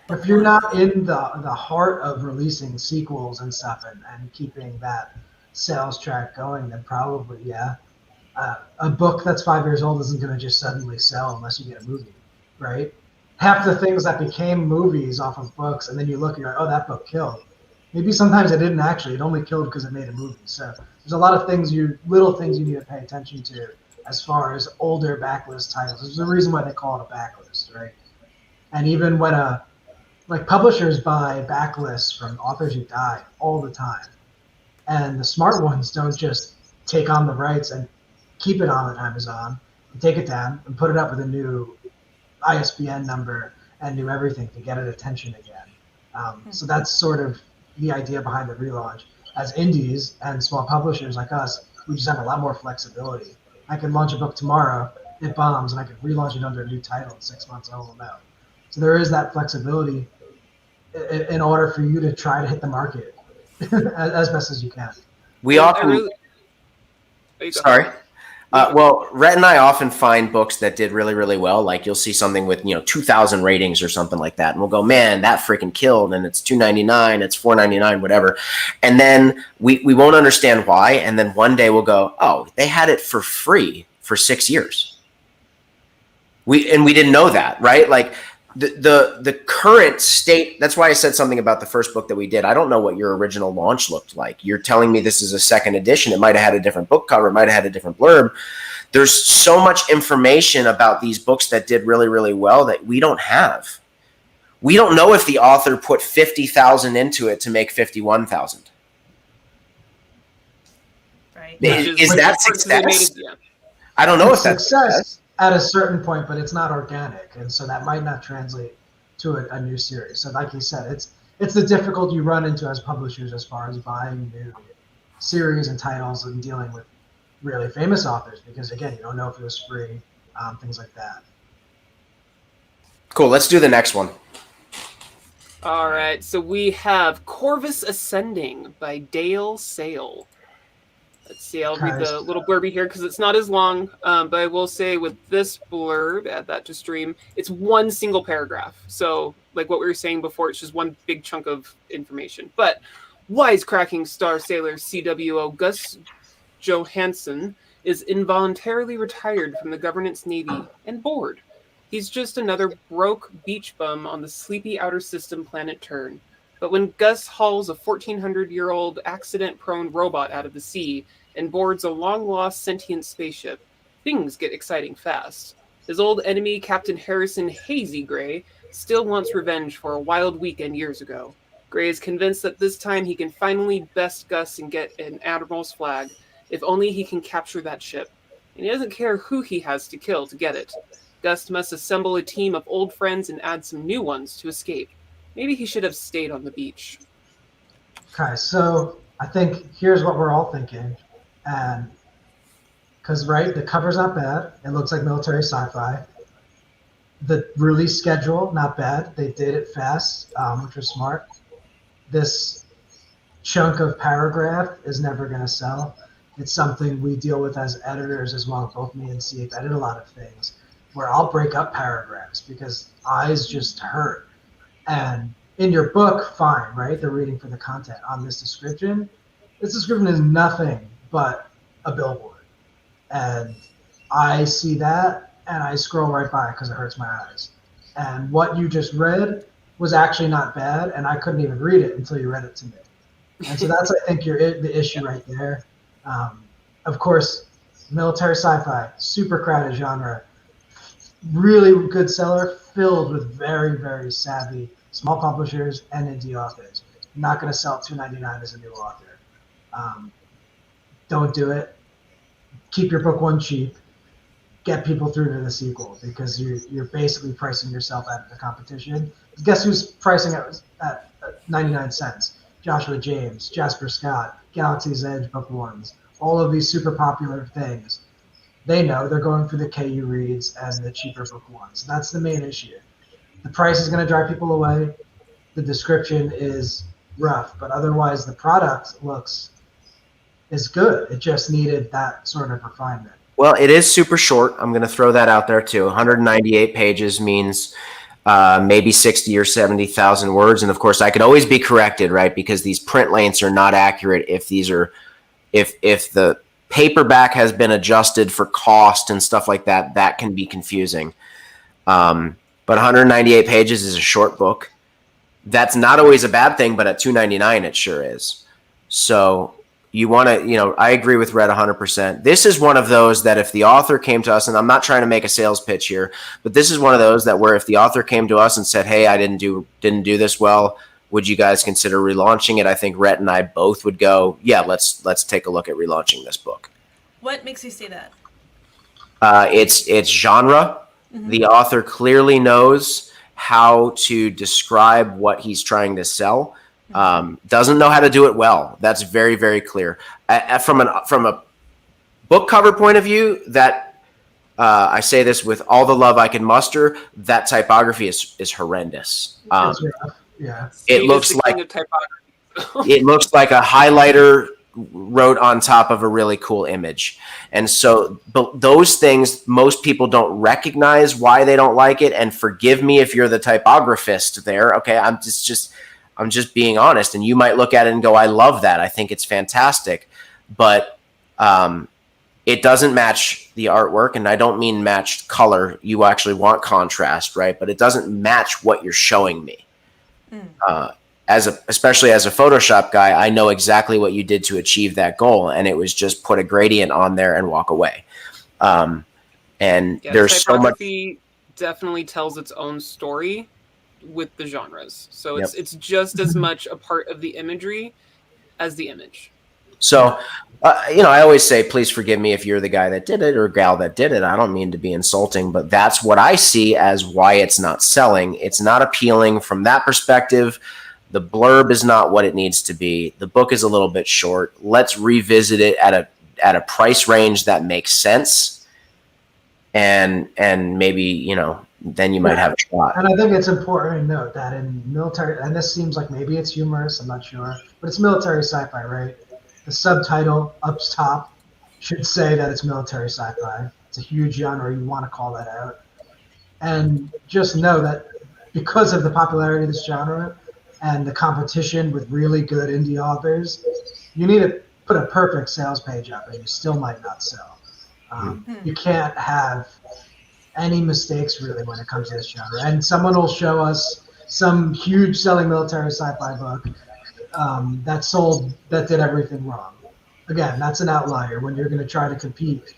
If you're not in the heart of releasing sequels and stuff and keeping that sales track going, then probably, yeah. A book that's 5 years old isn't going to just suddenly sell unless you get a movie, right? Half the things that became movies off of books, and then you look and you're like, oh, that book killed. Maybe sometimes it didn't actually. It only killed because it made a movie. So there's a lot of little things you need to pay attention to as far as older backlist titles. There's a reason why they call it a backlist, right? And even when publishers buy backlists from authors who died all the time, and the smart ones don't just take on the rights and keep it on Amazon and take it down and put it up with a new ISBN number and do everything to get it attention again. So that's sort of the idea behind the relaunch. As indies and small publishers like us, we just have a lot more flexibility. I can launch a book tomorrow, it bombs, and I can relaunch it under a new title in 6 months, I will know. So there is that flexibility in order for you to try to hit the market as best as you can. We often... Sorry. Well, Rhett and I often find books that did really, really well. Like you'll see something with 2,000 ratings or something like that, and we'll go, man, that freaking killed, and it's $2.99, it's $4.99, whatever. And then we won't understand why, and then one day we'll go, oh, they had it for free for 6 years. We didn't know that, right? Like the current state. That's why I said something about the first book that we did. I don't know what your original launch looked like. You're telling me this is a second edition. It might have had a different book cover. It might have had a different blurb. There's so much information about these books that did really, really well that we don't have. We don't know if the author put 50,000 into it to make 51,000. Right. Is that success? I don't know if that's success at a certain point, but it's not organic, and so that might not translate to a new series. So like you said, it's the difficulty you run into as publishers as far as buying new series and titles and dealing with really famous authors, because again, you don't know if it was free, things like that. Cool, let's do the next one. All right, so we have Corvus Ascending by Dale Sale. Let's see, I'll read the little blurby here because it's not as long, but I will say with this blurb, add that to stream, it's one single paragraph. So like what we were saying before, it's just one big chunk of information. But wisecracking Star Sailor CWO Gus Johansson is involuntarily retired from the governance navy and bored. He's just another broke beach bum on the sleepy outer system planet Turn. But when Gus hauls a 1,400-year-old accident-prone robot out of the sea and boards a long-lost sentient spaceship, things get exciting fast. His old enemy, Captain Harrison Hazy Gray, still wants revenge for a wild weekend years ago. Gray is convinced that this time he can finally best Gus and get an admiral's flag, if only he can capture that ship. And he doesn't care who he has to kill to get it. Gus must assemble a team of old friends and add some new ones to escape. Maybe he should have stayed on the beach. Okay, so I think here's what we're all thinking. And because, right, the cover's not bad. It looks like military sci-fi. The release schedule, not bad. They did it fast, which was smart. This chunk of paragraph is never going to sell. It's something we deal with as editors as well. Both me and Steve edit a lot of things where I'll break up paragraphs because eyes just hurt. And in your book, fine, right? They're reading for the content. On this description is nothing but a billboard. And I see that and I scroll right by because it hurts my eyes. And what you just read was actually not bad, and I couldn't even read it until you read it to me. And so that's, I think, the issue right there. Of course, military sci-fi, super crowded genre, really good seller, filled with very, very savvy small publishers and indie authors. Not going to sell $2.99 as a new author. Don't do it. Keep your book one cheap. Get people through to the sequel because you're basically pricing yourself out of the competition. Guess who's pricing at 99 cents? Joshua James, Jasper Scott, Galaxy's Edge book ones. All of these super popular things. They know they're going for the KU reads and the cheaper book ones. That's the main issue. The price is going to drive people away. The description is rough, but otherwise the product is good. It just needed that sort of refinement. Well, it is super short. I'm going to throw that out there too. 198 pages means maybe 60 or 70,000 words. And of course, I could always be corrected, right? Because these print lengths are not accurate if the paperback has been adjusted for cost and stuff like that. That can be confusing. But 198 pages is a short book. That's not always a bad thing, but at $2.99 it sure is. So you want to, I agree with Rhett 100%. This is one of those that if the author came to us, and I'm not trying to make a sales pitch here, but this is one of those that where if the author came to us and said, "Hey, I didn't do this well, would you guys consider relaunching it?" I think Rhett and I both would go, "Yeah, let's take a look at relaunching this book." What makes you say that? It's genre. Mm-hmm. The author clearly knows how to describe what he's trying to sell. Doesn't know how to do it well. That's very, very clear. From a book cover point of view, that I say this with all the love I can muster, that typography is horrendous. Yeah, it looks like it looks like a highlighter wrote on top of a really cool image. And so those things, most people don't recognize why they don't like it. And forgive me if you're the typographist there. Okay, I'm just being honest. And you might look at it and go, "I love that. I think it's fantastic." But it doesn't match the artwork. And I don't mean matched color. You actually want contrast, right? But it doesn't match what you're showing me. Especially as a Photoshop guy, I know exactly what you did to achieve that goal. And it was just put a gradient on there and walk away. And there's so much. Definitely tells its own story with the genres. So it's just as much a part of the imagery as the image. So, I always say, please forgive me if you're the guy that did it or gal that did it. I don't mean to be insulting, but that's what I see as why it's not selling. It's not appealing from that perspective. The blurb is not what it needs to be. The book is a little bit short. Let's revisit it at a price range that makes sense. And maybe, then you might have a shot. And I think it's important to note that in military, and this seems like maybe it's humorous, I'm not sure, but it's military sci-fi, right? The subtitle up top should say that it's military sci-fi. It's a huge genre. You want to call that out. And just know that because of the popularity of this genre and the competition with really good indie authors, you need to put a perfect sales page up and you still might not sell. You can't have any mistakes really when it comes to this genre. And someone will show us some huge selling military sci-fi book that did everything wrong. Again, that's an outlier when you're going to try to compete.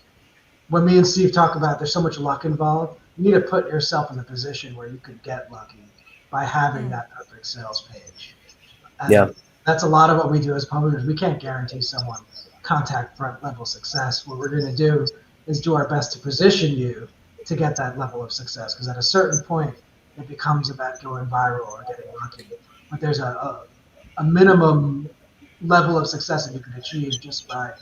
When me and Steve talk about there's so much luck involved, you need to put yourself in a position where you could get lucky by having that perfect sales page. And that's a lot of what we do as publishers. We can't guarantee someone contact front level success. What we're going to do is do our best to position you to get that level of success, because at a certain point it becomes about going viral or getting lucky. But there's a minimum level of success that you can achieve just by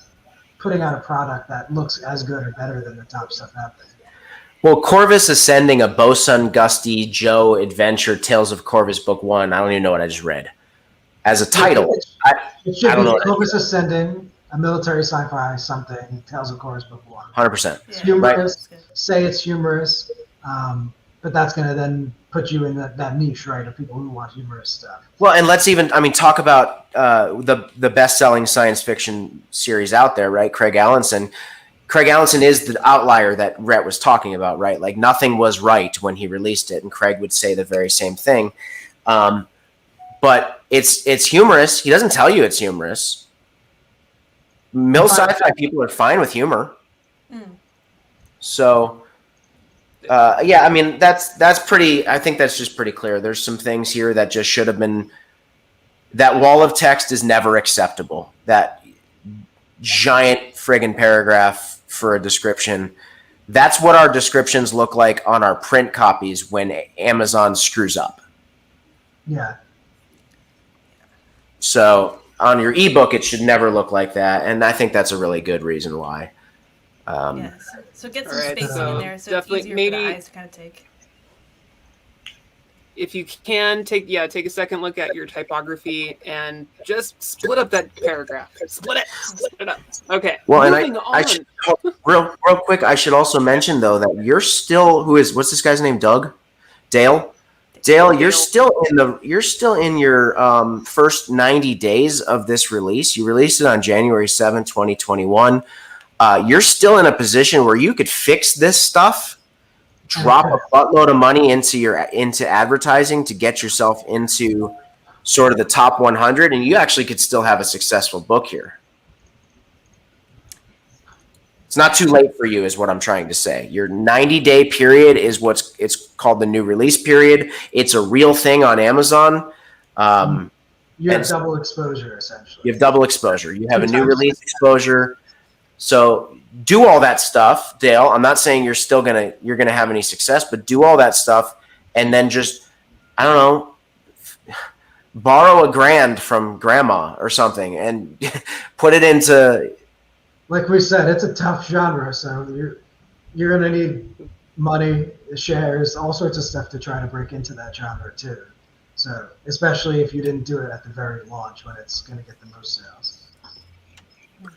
putting out a product that looks as good or better than the top stuff out there. Well, Corvus Ascending, a Bosun, Gusty, Joe adventure, Tales of Corvus Book 1. I don't even know what I just read. As a title, it should I don't be know. Corvus Ascending, a military sci-fi something, Tales of Corvus Book 1. 100%. It's humorous, say it's humorous, but that's going to then put you in that niche, right, of people who want humorous stuff. Well, and let's even, talk about the best-selling science fiction series out there, right? Craig Allenson. Craig Allenson is the outlier that Rhett was talking about, right? Like nothing was right when he released it, and Craig would say the very same thing. But it's humorous. He doesn't tell you it's humorous. Mill sci-fi people are fine with humor. So, that's pretty. I think that's just pretty clear. There's some things here that just should have been. That wall of text is never acceptable. That giant friggin' paragraph for a description. That's what our descriptions look like on our print copies when Amazon screws up. Yeah. So on your ebook, it should never look like that, and I think that's a really good reason why. So get some Alright, spacing in there, so definitely it's easier maybe for the eyes to kind of take. If you can take a second look at your typography and just split up that paragraph. Split it up. Okay. Well, moving and on. I should real quick. I should also mention though that you're still what's this guy's name? Dale. You're still in your first 90 days of this release. You released it on January 7th, 2021. You're still in a position where you could fix this stuff, drop a buttload of money into advertising to get yourself into sort of the top 100, and you actually could still have a successful book here. It's not too late for you is what I'm trying to say. Your 90-day period is it's called the new release period. It's a real thing on Amazon. You have double exposure, essentially. You have double exposure. You have a new release exposure. So do all that stuff, Dale. I'm not saying you're gonna have any success, but do all that stuff and then just, I don't know, borrow $1,000 from grandma or something and put it into. Like we said, it's a tough genre, so you're gonna need money, shares, all sorts of stuff to try to break into that genre too. So especially if you didn't do it at the very launch when it's gonna get the most sales.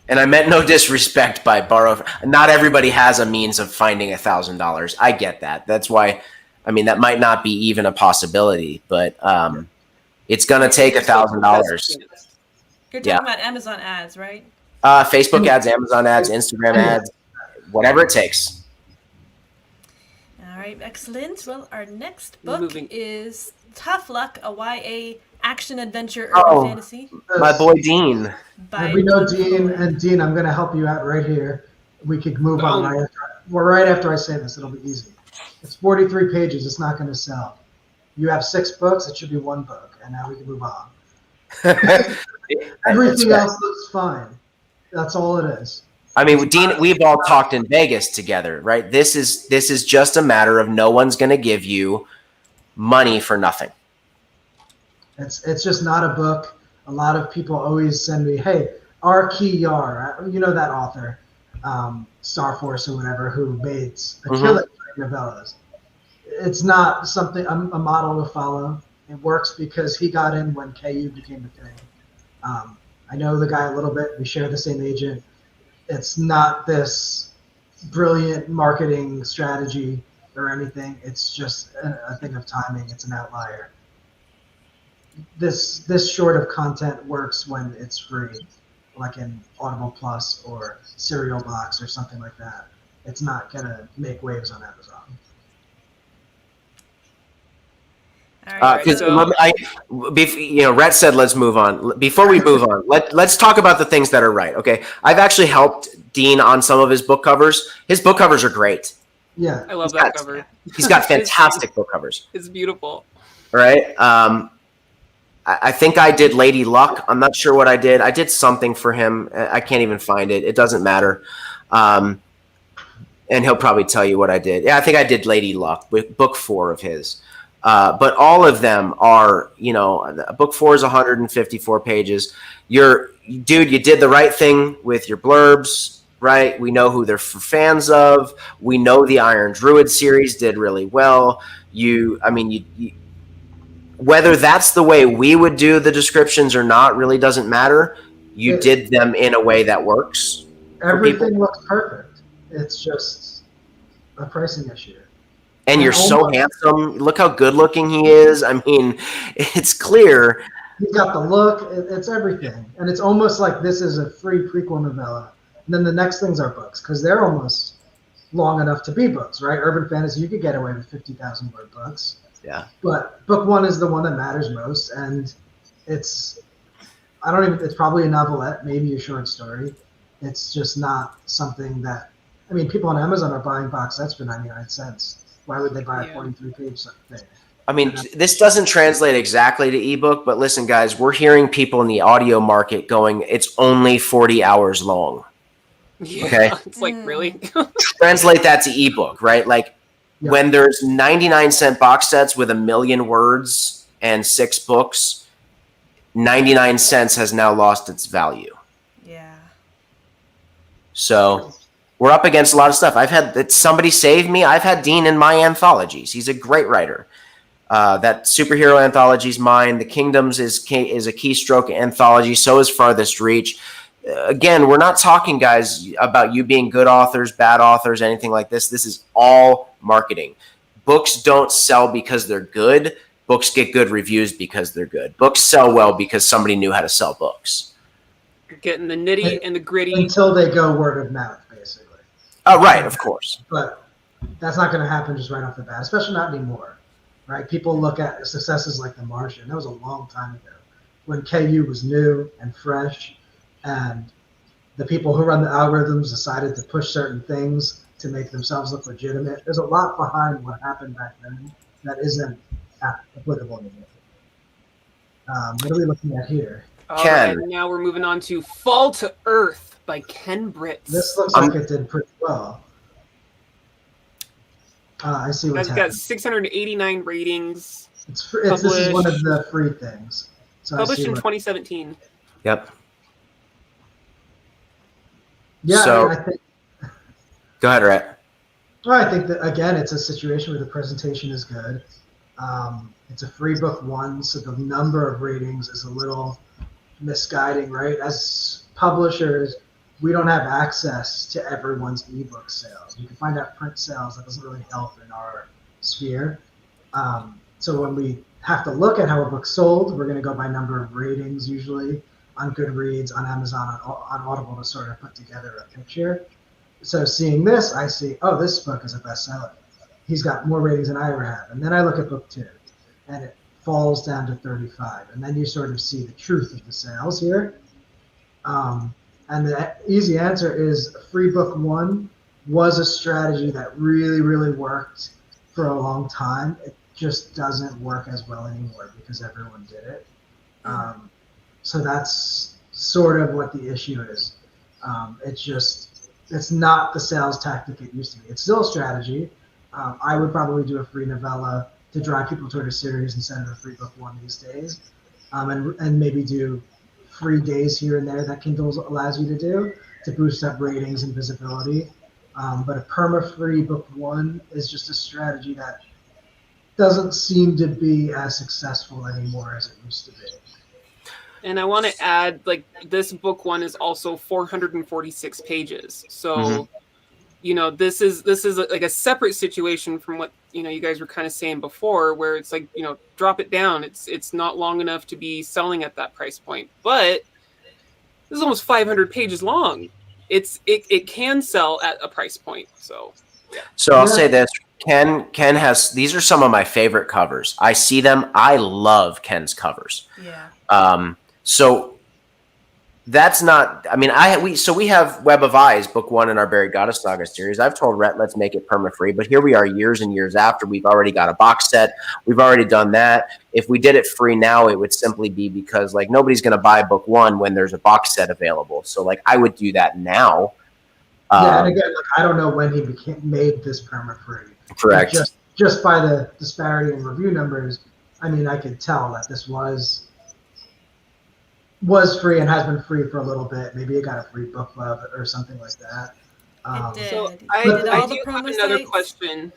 And I meant no disrespect by borrow. Not everybody has a means of finding $1,000. I get that. That's why, that might not be even a possibility, but it's going to take $1,000. You're talking about Amazon ads, right? Facebook ads, Amazon ads, Instagram ads, whatever it takes. All right, excellent. Well, our next book is Tough Luck, a YA action adventure urban fantasy. My boy Dean. We know Dean, and Dean, I'm going to help you out right here. We could move on right after I say this. It'll be easy. It's 43 pages. It's not going to sell. You have 6 books. It should be 1 book, and now we can move on. Everything else looks fine. That's all it is. Dean, we've all talked in Vegas together, right? This is just a matter of no one's going to give you money for nothing. It's just not a book. A lot of people always send me, hey, R. Key Yar, you know that author, Star Force or whatever, who made a killer novellas. It's not something a model to follow. It works because he got in when KU became a thing. I know the guy a little bit. We share the same agent. It's not this brilliant marketing strategy or anything. It's just a thing of timing. It's an outlier. This short of content works when it's free, like in Audible Plus or Serial Box or something like that. It's not gonna make waves on Amazon. Because Rhett said let's move on. Before we move on, let's talk about the things that are right. Okay, I've actually helped Dean on some of his book covers. His book covers are great. Yeah, I love that cover. He's got fantastic book covers. It's beautiful. Right. I think I did Lady Luck. I'm not sure what I did. I did something for him. I can't even find it. It doesn't matter. And he'll probably tell you what I did. Yeah, I think I did Lady Luck, book 4 of his. But all of them are, book 4 is 154 pages. You did the right thing with your blurbs, right? We know who they're fans of. We know the Iron Druid series did really well. Whether that's the way we would do the descriptions or not really doesn't matter. You did them in a way that works. Everything looks perfect. It's just a pricing issue. And you're so handsome. Look how good looking he is. I mean, it's clear. He's got the look. It's everything. And it's almost like this is a free prequel novella. And then the next things are books because they're almost long enough to be books, right? Urban fantasy, you could get away with 50,000 word books. Yeah. But book 1 is the one that matters most. And it's probably a novelette, maybe a short story. It's just not something that, people on Amazon are buying box sets for 99 cents. Why would they buy a 43-page thing? I mean, this doesn't translate exactly to ebook, but listen, guys, we're hearing people in the audio market going, it's only 40 hours long. Yeah, okay. It's like, really? Translate that to ebook, right? Like when there's 99-cent box sets with 1 million words and 6 books, 99 cents has now lost its value. Yeah. So we're up against a lot of stuff. I've had somebody save me. I've had Dean in my anthologies. He's a great writer. That superhero anthology is mine. The Kingdoms is a Keystroke anthology. So is Farthest Reach. Again, we're not talking, guys, about you being good authors, bad authors, anything like this. This is all marketing. Books don't sell because they're good. Books get good reviews because they're good. Books sell well because somebody knew how to sell books. You're getting the nitty and the gritty. Until they go word of mouth, basically. Oh, right, of course. But that's not going to happen just right off the bat, especially not anymore, right? People look at successes like The Martian. That was a long time ago when KU was new and fresh, and the people who run the algorithms decided to push certain things to make themselves look legitimate. There's a lot behind what happened back then that isn't applicable anymore. What are we looking at here? All right, now we're moving on to Fall to Earth by Ken Britz. This looks like it did pretty well. I see what's happening. It's got 689 ratings. This is one of the free things. So published in 2017. Yep. Yeah, so, I think. Go ahead, Rhett. Well, I think that, again, it's a situation where the presentation is good. It's a free book 1, so the number of ratings is a little misguiding, right? As publishers, we don't have access to everyone's ebook sales. You can find out print sales. That doesn't really help in our sphere. So when we have to look at how a book sold, we're going to go by number of ratings, usually on Goodreads, on Amazon, on Audible, to sort of put together a picture. So seeing this, I see, oh, this book is a bestseller. He's got more ratings than I ever have. And then I look at book 2, and it falls down to 35. And then you sort of see the truth of the sales here. And the easy answer is free book 1 was a strategy that really, really worked for a long time. It just doesn't work as well anymore because everyone did it. So that's sort of what the issue is. It's not the sales tactic it used to be. It's still a strategy. I would probably do a free novella to drive people toward a series instead of a free book 1 these days. And maybe do free days here and there that Kindle allows you to do to boost up ratings and visibility. But a perma-free book 1 is just a strategy that doesn't seem to be as successful anymore as it used to be. And I want to add, like, this book one is also 446 pages. So, this is like a separate situation from what, you guys were kind of saying before, where it's like, drop it down. It's not long enough to be selling at that price point. But this is almost 500 pages long. It can sell at a price point. So I'll say this. Ken has, these are some of my favorite covers. I see them. I love Ken's covers. Yeah. So that's not, I mean, we have Web of Eyes, book 1 in our Buried Goddess Saga series. I've told Rhett, let's make it perma-free, but here we are years and years after. We've already got a box set. We've already done that. If we did it free now, it would simply be because, like, nobody's going to buy book 1 when there's a box set available. So, like, I would do that now. And again, like, I don't know when he made this perma-free. Correct. Just by the disparity in review numbers, I mean, I could tell that this was free and has been free for a little bit. Maybe it got a free book club or something like that. It did. So I do promo have another sites. question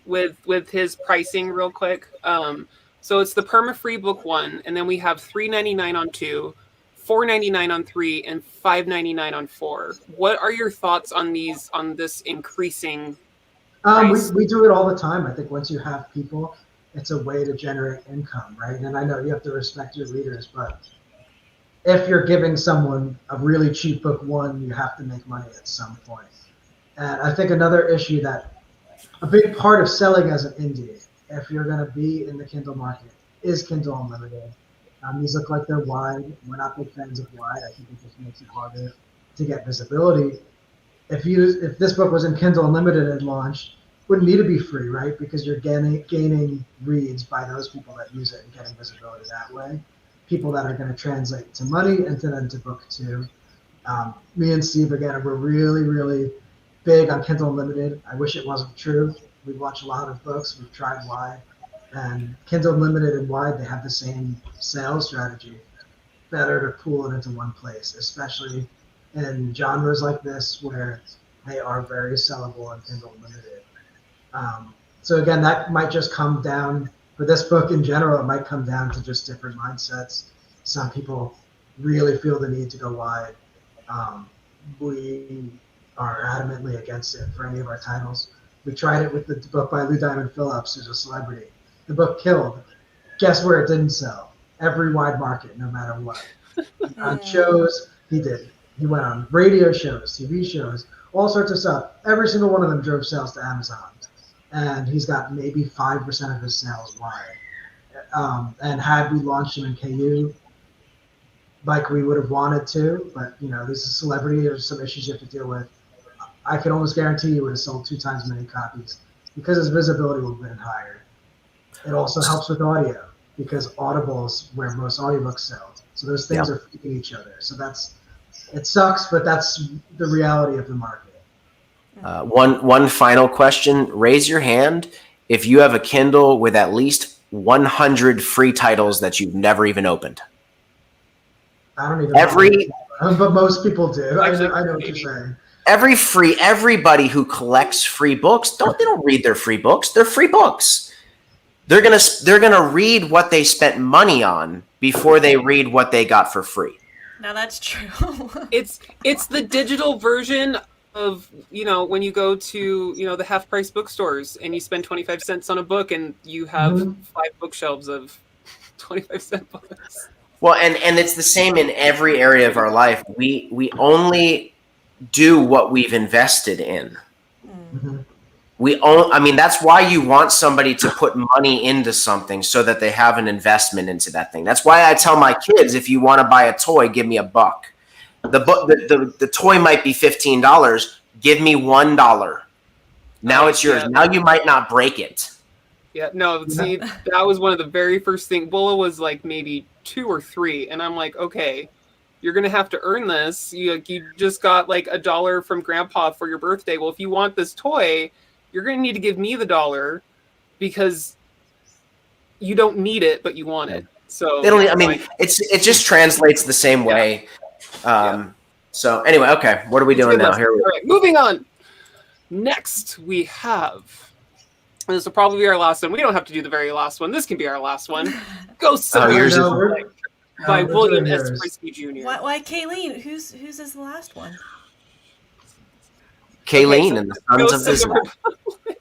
with his pricing real quick. So it's the perma-free book 1, and then we have $3.99 on 2, $4.99 on 3, and $5.99 on 4. What are your thoughts on this increasing price? We do it all the time. I think once you have people, it's a way to generate income, right? And I know you have to respect your readers, but if you're giving someone a really cheap book 1, you have to make money at some point. And I think another issue that a big part of selling as an indie, if you're going to be in the Kindle market, is Kindle Unlimited. These look like they're wide. We're not big fans of wide. I think it just makes it harder to get visibility. If this book was in Kindle Unlimited at launch, it wouldn't need to be free, right? Because you're gaining reads by those people that use it and getting visibility that way. People that are going to translate to money and then to book 2. Me and Steve, again, we're really, really big on Kindle Unlimited. I wish it wasn't true. We watch a lot of books. We've tried wide. And Kindle Unlimited and wide, they have the same sales strategy. Better to pool it into one place, especially in genres like this where they are very sellable in Kindle Unlimited. So again, that might just come down, for this book in general, it might come down to just different mindsets. Some people really feel the need to go wide. We are adamantly against it for any of our titles. We tried it with the book by Lou Diamond Phillips, who's a celebrity. The book killed. Guess where it didn't sell? Every wide market, no matter what. On shows, he did. He went on radio shows, TV shows, all sorts of stuff. Every single one of them drove sales to Amazon. And he's got maybe 5% of his sales wide. And had we launched him in KU, like we would have wanted to, but this is a celebrity. There's some issues you have to deal with. I can almost guarantee you would have sold 2 times as many copies because his visibility would have been higher. It also helps with audio because Audible is where most audiobooks sell. So those things are feeding each other. So it sucks, but that's the reality of the market. One final question. Raise your hand if you have a Kindle with at least 100 free titles that you've never even opened. I don't even know, but most people do. I know what you're saying. Everybody who collects free books, they don't read their free books. They're free books. They're gonna read what they spent money on before they read what they got for free. Now that's true. It's the digital version of, when you go to, the half price bookstores and you spend 25 cents on a book and you have 5 bookshelves of 25-cent books. Well, and it's the same in every area of our life. We only do what we've invested in. That's why you want somebody to put money into something so that they have an investment into that thing. That's why I tell my kids, if you want to buy a toy, give me $1. The toy might be $15. Give me $1. Now it's yours. Now you might not break it. Yeah, no, see, that was one of the very first things. Bulla was like maybe 2 or 3, and I'm like, okay, you're going to have to earn this. You just got like $1 from Grandpa for your birthday. Well, if you want this toy, you're going to need to give me the $1 because you don't need it, but you want it. So it just translates the same way. So anyway, okay, what are we doing now? Here we go. All right, moving on. Next, we have. This will probably be our last one. We don't have to do the very last one. This can be our last one. Ghosts of by They're William doing S. yours. Frisbee Jr. Why Kalene? Who's is the last one? Kalene so and the Sons of Ghosts the Republic.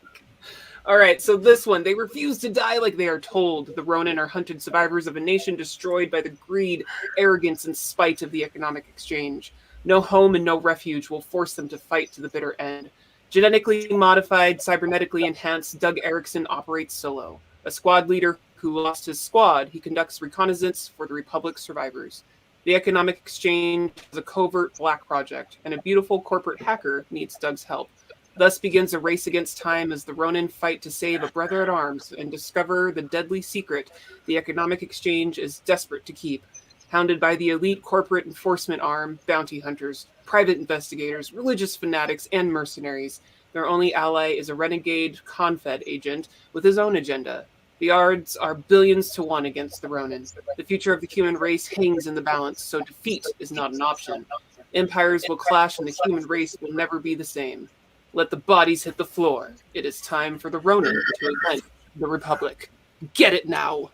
All right, so this one, they refuse to die like they are told. The Ronin are hunted survivors of a nation destroyed by the greed, arrogance, and spite of the economic exchange. No home and no refuge will force them to fight to the bitter end. Genetically modified, cybernetically enhanced, Doug Erickson operates solo. A squad leader who lost his squad, he conducts reconnaissance for the Republic's survivors. The economic exchange is a covert black project, and a beautiful corporate hacker needs Doug's help. Thus begins a race against time as the Ronin fight to save a brother-at-arms and discover the deadly secret the economic exchange is desperate to keep. Hounded by the elite corporate enforcement arm, bounty hunters, private investigators, religious fanatics, and mercenaries, their only ally is a renegade Confed agent with his own agenda. The odds are billions to 1 against the Ronin. The future of the human race hangs in the balance, so defeat is not an option. Empires will clash and the human race will never be the same. Let the bodies hit the floor. It is time for the Ronin to invent the Republic. Get it now!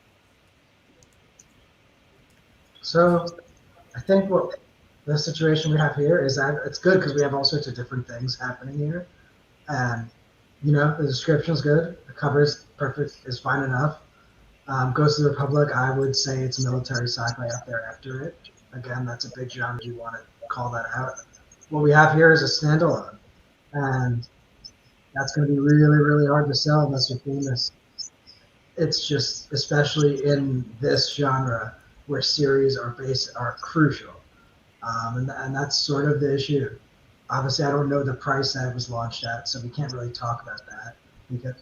So, I think what the situation we have here is that it's good because we have all sorts of different things happening here. And, the description's good. The cover is perfect, is fine enough. Ghost of the Republic, I would say it's military sci-fi up there after it. Again, that's a big genre you want to call that out. What we have here is a standalone. And that's going to be really, really hard to sell unless you're famous. It's just, especially in this genre, where series are crucial. And that's sort of the issue. Obviously, I don't know the price that it was launched at, so we can't really talk about that. Because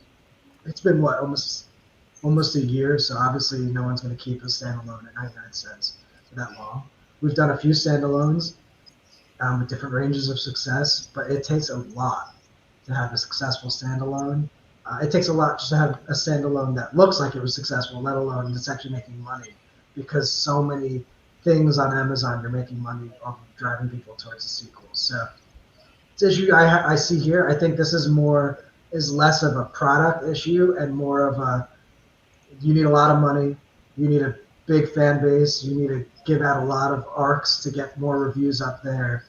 it's been, almost a year, so obviously no one's going to keep a standalone at 99 cents for that long. We've done a few standalones with different ranges of success, but it takes a lot to have a successful standalone. It takes a lot just to have a standalone that looks like it was successful, let alone it's actually making money, because so many things on Amazon you're making money off of driving people towards the sequels. So it's an issue I see here. I think this is less of a product issue and more of a, you need a lot of money, you need a big fan base, you need to give out a lot of arcs to get more reviews up there,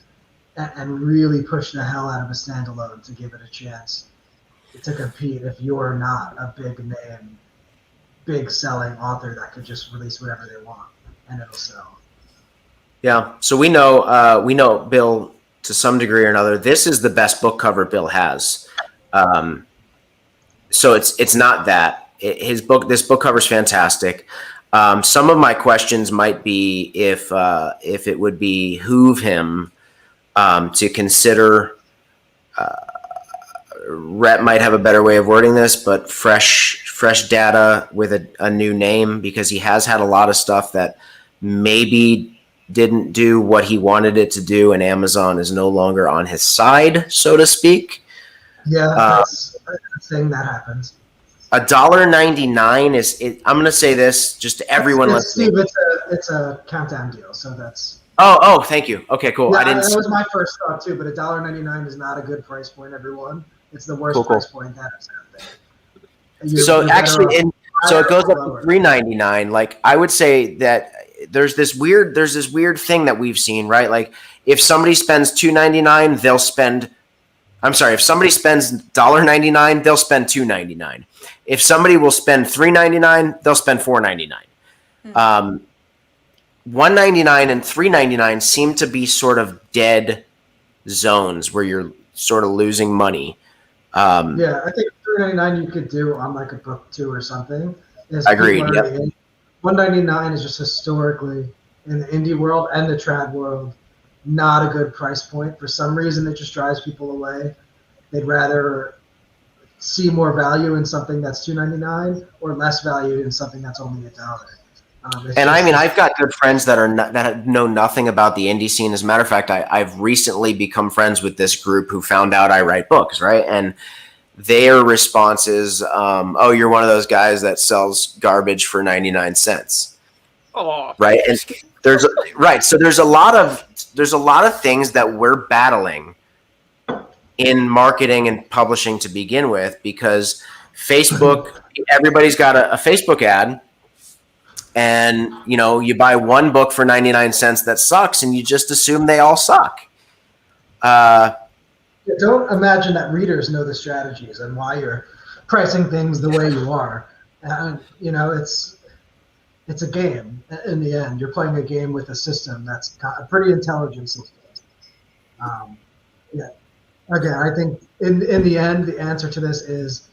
and really push the hell out of a standalone to give it a chance to compete if you're not a big name, big selling author that could just release whatever they want and it'll sell. Yeah, so we know Bill to some degree or another. This is the best book cover Bill has. So it's not that. This book cover is fantastic. Some of my questions might be if it would behoove him to consider. Rhett might have a better way of wording this, but fresh data with a new name, because he has had a lot of stuff that maybe didn't do what he wanted it to do, and Amazon is no longer on his side, so to speak. Yeah, that's a thing that happens. $1.99 is. I'm going to say this just to everyone listening. Steve, it's a countdown deal, so that's. Oh, thank you. Okay, cool. Yeah, that was my first thought too, but $1.99 is not a good price point, everyone. It's the worst price point that is out there. So actually, so it goes up to $3.99. Like, I would say that there's this weird thing that we've seen, right? Like, if somebody spends $2.99, they'll spend. I'm sorry. If somebody spends $1.99, they'll spend $2.99. If somebody will spend $3.99, they'll spend $4.99. $1.99 and $3.99 seem to be sort of dead zones where you're sort of losing money. Yeah, I think $3.99 you could do on like a book 2 or something. Agreed. Yep. $1.99 is just historically in the indie world and the trad world not a good price point. For some reason, it just drives people away. They'd rather see more value in something that's $2.99 or less value in something that's only $1. And I mean, I've got good friends that know nothing about the indie scene. As a matter of fact, I've recently become friends with this group who found out I write books, right? And their response is, "Oh, you're one of those guys that sells garbage for 99 cents." Oh, right. And so there's a lot of things that we're battling in marketing and publishing to begin with, because Facebook, everybody's got a Facebook ad. And, you know, you buy one book for 99 cents that sucks, and you just assume they all suck. Don't imagine that readers know the strategies and why you're pricing things the way you are. And, you know, it's a game in the end. You're playing a game with a system that's got a pretty intelligent system. Yeah. Again, I think in the end, the answer to this is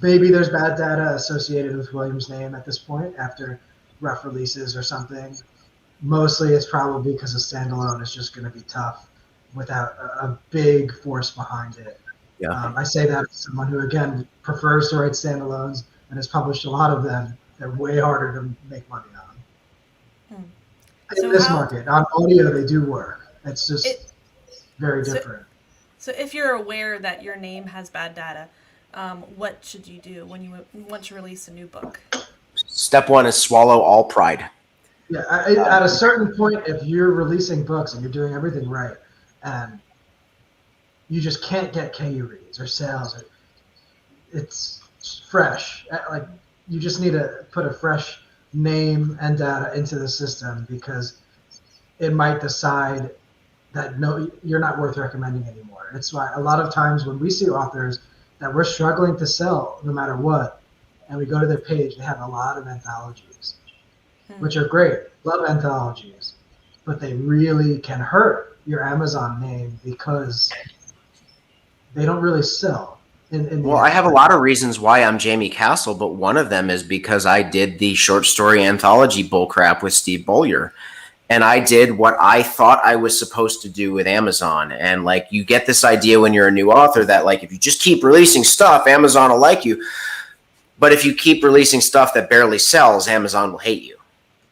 maybe there's bad data associated with William's name at this point after rough releases or something. Mostly it's probably because a standalone is just going to be tough without a big force behind it. Yeah. I say that as someone who, again, prefers to write standalones and has published a lot of them. They're way harder to make money on. In this market, on audio, they do work. It's just very different. So if you're aware that your name has bad data, what should you do when you want to release a new book? Step one is swallow all pride. Yeah, at a certain point, if you're releasing books and you're doing everything right, and you just can't get KU reads or sales, it's fresh. Like, you just need to put a fresh name and data into the system, because it might decide that no, you're not worth recommending anymore. It's why a lot of times when we see authors that we're struggling to sell no matter what, and we go to their page, they have a lot of anthologies, which are great. Love anthologies, but they really can hurt your Amazon name because they don't really sell. Well, I have a lot of reasons why I'm Jaime Castle, but one of them is because I did the short story anthology bullcrap with Steve Beaulieu. And I did what I thought I was supposed to do with Amazon. And, like, you get this idea when you're a new author that, like, if you just keep releasing stuff, Amazon will like you. But if you keep releasing stuff that barely sells, Amazon will hate you.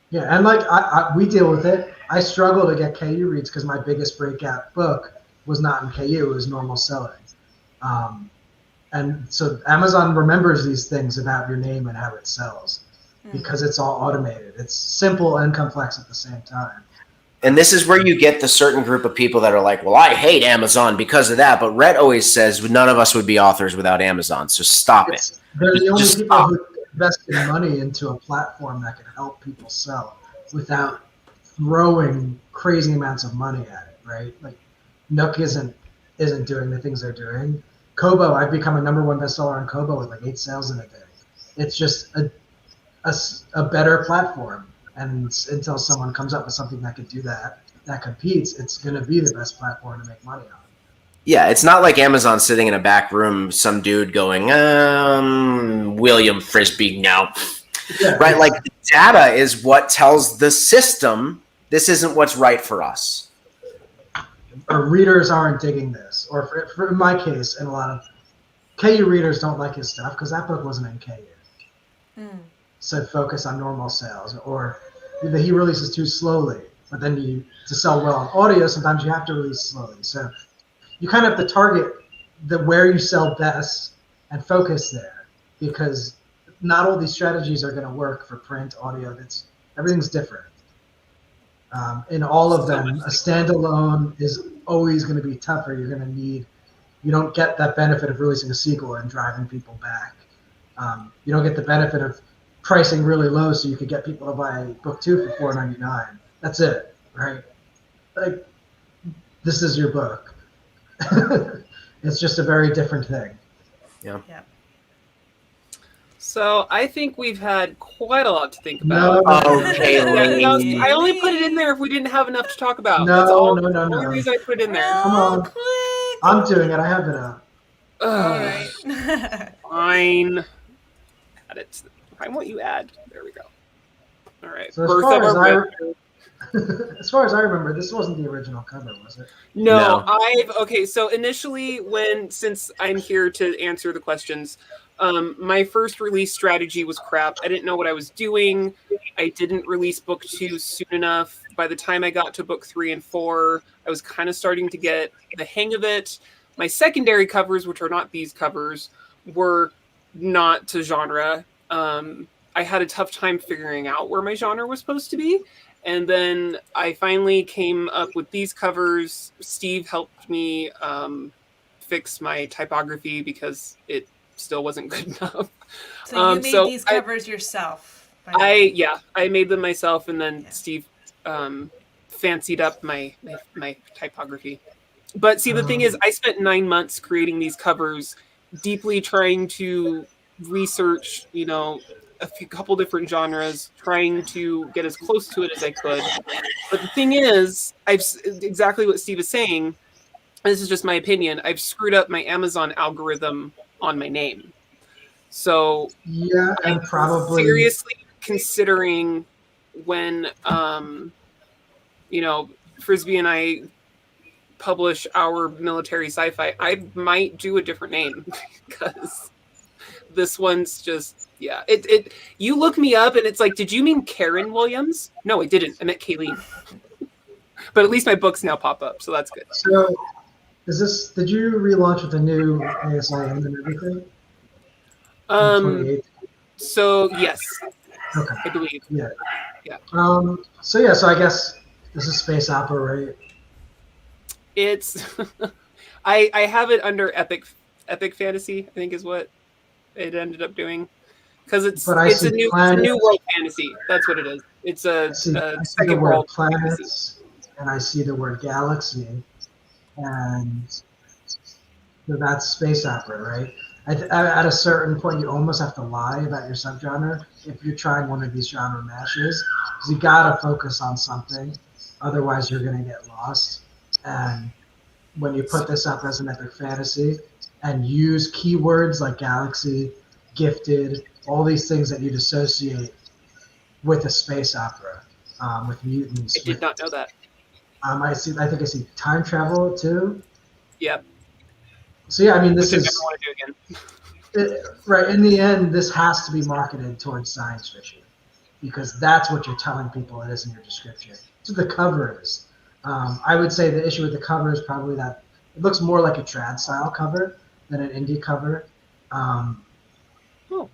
Yeah, and, like, we deal with it. I struggle to get KU reads because my biggest breakout book was not in KU. It was normal selling. And so Amazon remembers these things about your name and how it sells, because it's all automated. It's simple and complex at the same time. And this is where you get the certain group of people that are like, well, I hate Amazon because of that. But Rhett always says none of us would be authors without Amazon. So stop it. They're the only people who invest in money into a platform that can help people sell without throwing crazy amounts of money at it, right? Like, Nook isn't doing the things they're doing. Kobo, I've become a #1 bestseller on Kobo with like 8 sales in a day. It's just a better platform. And until someone comes up with something that could do that competes, it's going to be the best platform to make money on. Yeah, it's not like Amazon sitting in a back room, some dude going, William Frisbee, no. Yeah, right? Like, the data is what tells the system this isn't what's right for us. Or readers aren't digging this. Or for in my case, and a lot of KU readers don't like his stuff because that book wasn't in KU. So focus on normal sales. Or he releases too slowly. But then to sell well on audio, sometimes you have to release slowly. So you kind of have to target where you sell best and focus there, because not all these strategies are going to work for print, audio. Everything's different. In all of them, a standalone is always going to be tougher. You're going to need, you don't get that benefit of releasing a sequel and driving people back. You don't get the benefit of pricing really low so you could get people to buy book 2 for $4.99. That's it, right? Like, this is your book. It's just a very different thing. Yeah. So I think we've had quite a lot to think about. Okay. I only put it in there if we didn't have enough to talk about. No. The only reason I put it in there. Come on. I'm doing it. I have it up. All right. Fine. Add it. I want you add. There we go. All right. So as far as I remember, this wasn't the original cover, was it? No. Okay. So initially, since I'm here to answer the questions, my first release strategy was crap. I didn't know what I was doing. I didn't release book 2 soon enough. By the time I got to book 3 and 4, I was kind of starting to get the hang of it. My secondary covers, which are not these covers, were not to genre. I had a tough time figuring out where my genre was supposed to be. And then I finally came up with these covers. Steve helped me fix my typography because it still wasn't good enough. So you made these covers yourself? I made them myself, and then Steve fancied up my typography. But see, the thing is, I spent 9 months creating these covers, deeply trying to research, couple different genres, trying to get as close to it as I could. But the thing is, exactly what Steve is saying. This is just my opinion. I've screwed up my Amazon algorithm on my name. So yeah, and probably seriously considering when Frisbee and I publish our military sci-fi, I might do a different name because this one's just it you look me up and it's like, did you mean Karen Williams? No, I didn't. I meant Kalene. But at least my books now pop up, so that's good. So did you relaunch with the new ASIN and everything? So yes. Okay. I believe. Yeah. Yeah. So I guess this is space opera, right? It's I have it under epic fantasy, I think is what it ended up doing, because it's a new world fantasy. That's what it is. It's a second world planets, fantasy. and I see the word galaxy, and so that's space opera, right? At a certain point, you almost have to lie about your subgenre if you're trying one of these genre mashes, because you gotta focus on something, otherwise you're gonna get lost. And when you put this up as an epic fantasy and use keywords like galaxy, gifted, all these things that you'd associate with a space opera, with mutants. I did not know that. I think I see time travel too. Yep. So yeah, I mean, this Which is I never want to do again. right. In the end, this has to be marketed towards science fiction because that's what you're telling people it is in your description. That's what the cover is. I would say the issue with the cover is probably that it looks more like a trad style cover than an indie cover.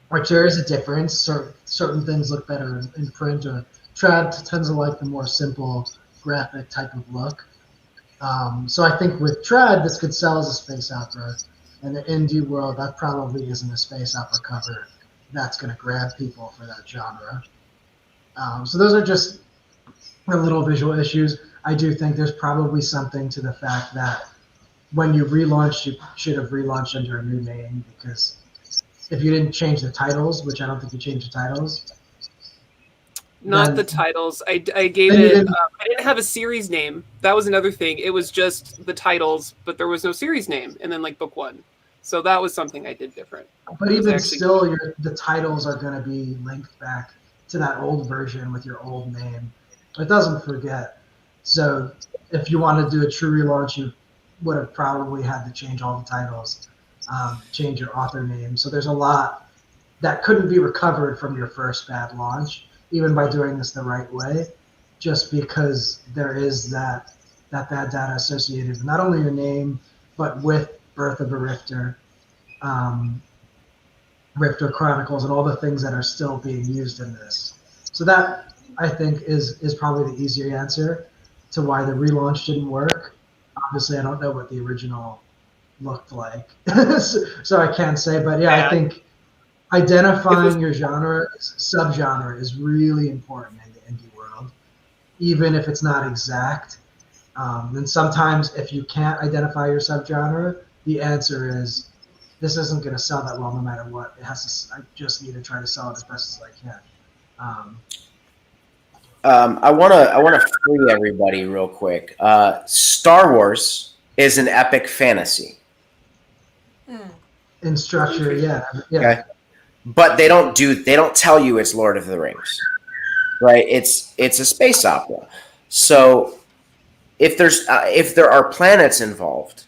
Which there is a difference. Certain things look better in print. Or trad tends to like the more simple graphic type of look. So I think with trad, this could sell as a space opera. In the indie world, that probably isn't a space opera cover that's going to grab people for that genre. So those are just the little visual issues. I do think there's probably something to the fact that when you relaunched, you should have relaunched under a new name, because if you didn't change the titles, which I don't think you changed the titles. Not the titles. I gave it. I didn't have a series name. That was another thing. It was just the titles, but there was no series name. And then like book one. So that was something I did different. But even still, the titles are going to be linked back to that old version with your old name. It doesn't forget. So if you want to do a true relaunch, you would have probably had to change all the titles, change your author name. So there's a lot that couldn't be recovered from your first bad launch, even by doing this the right way, just because there is that bad data associated with not only your name, but with Birth of a Rifter, Rifter Chronicles, and all the things that are still being used in this. So that, I think, is probably the easier answer to why the relaunch didn't work. Obviously, I don't know what the original looked like, so I can't say. But yeah, I think identifying your subgenre is really important in the indie world, even if it's not exact. And sometimes if you can't identify your subgenre, the answer is, this isn't going to sell that well no matter what. I just need to try to sell it as best as I can. I want to free everybody real quick. Star Wars is an epic fantasy. In structure, yeah. Okay. But they don't tell you it's Lord of the Rings, right? It's a space opera. So if there are planets involved,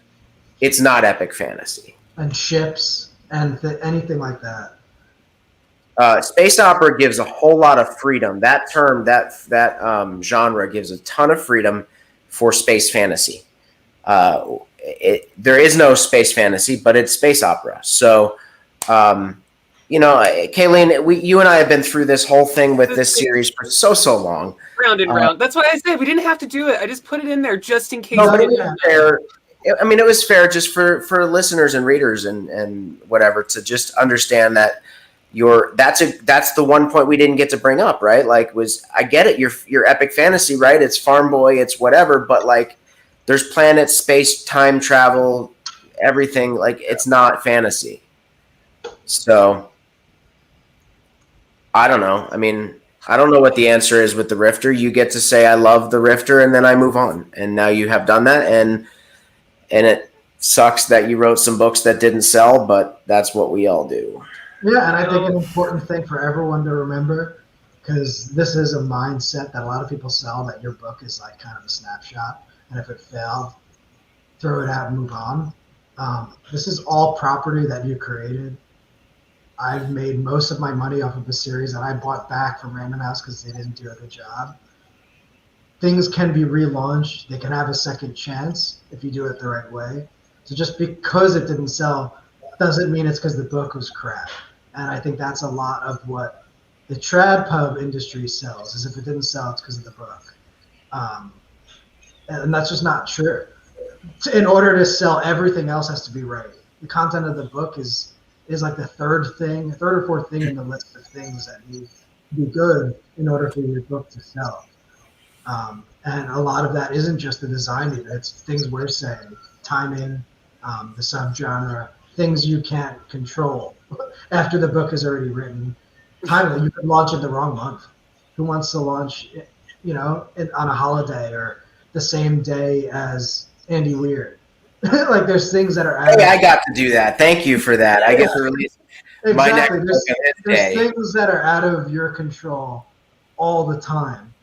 it's not epic fantasy. And ships and anything like that. Space opera gives a whole lot of freedom. That term, that genre gives a ton of freedom for space fantasy. There is no space fantasy, but it's space opera. So, Kalene, you and I have been through this whole thing with this series for so long. Round and round. That's why I said we didn't have to do it. I just put it in there just in case. No, but it was fair. I mean, it was fair just for listeners and readers and whatever to just understand that, that's the one point we didn't get to bring up, right? Like, I get it, your epic fantasy, right? It's Farm Boy, it's whatever, but like there's planets, space, time travel, everything. Like, it's not fantasy. So I don't know. I mean, I don't know what the answer is with the Rifter. You get to say I love the Rifter, and then I move on. And now you have done that, and it sucks that you wrote some books that didn't sell, but that's what we all do. Yeah, and I think an important thing for everyone to remember, because this is a mindset that a lot of people sell, that your book is like kind of a snapshot, and if it failed, throw it out and move on. This is all property that you created. I've made most of my money off of a series that I bought back from Random House because they didn't do a good job. Things can be relaunched. They can have a second chance if you do it the right way. So just because it didn't sell doesn't mean it's because the book was crap. And I think that's a lot of what the trad pub industry sells, is if it didn't sell, it's because of the book. And that's just not true. In order to sell, everything else has to be right. The content of the book is like the third or fourth thing in the list of things that need to be good in order for your book to sell. And a lot of that isn't just the design of it. It's things we're saying, timing, the subgenre, things you can't control. After the book is already written, timing, you could launch it the wrong month. Who wants to launch, on a holiday or the same day as Andy Weir? Like, there's things that are. Hey, I got to do that. Thank you for that. I get to release my next book this day. There's things that are out of your control all the time.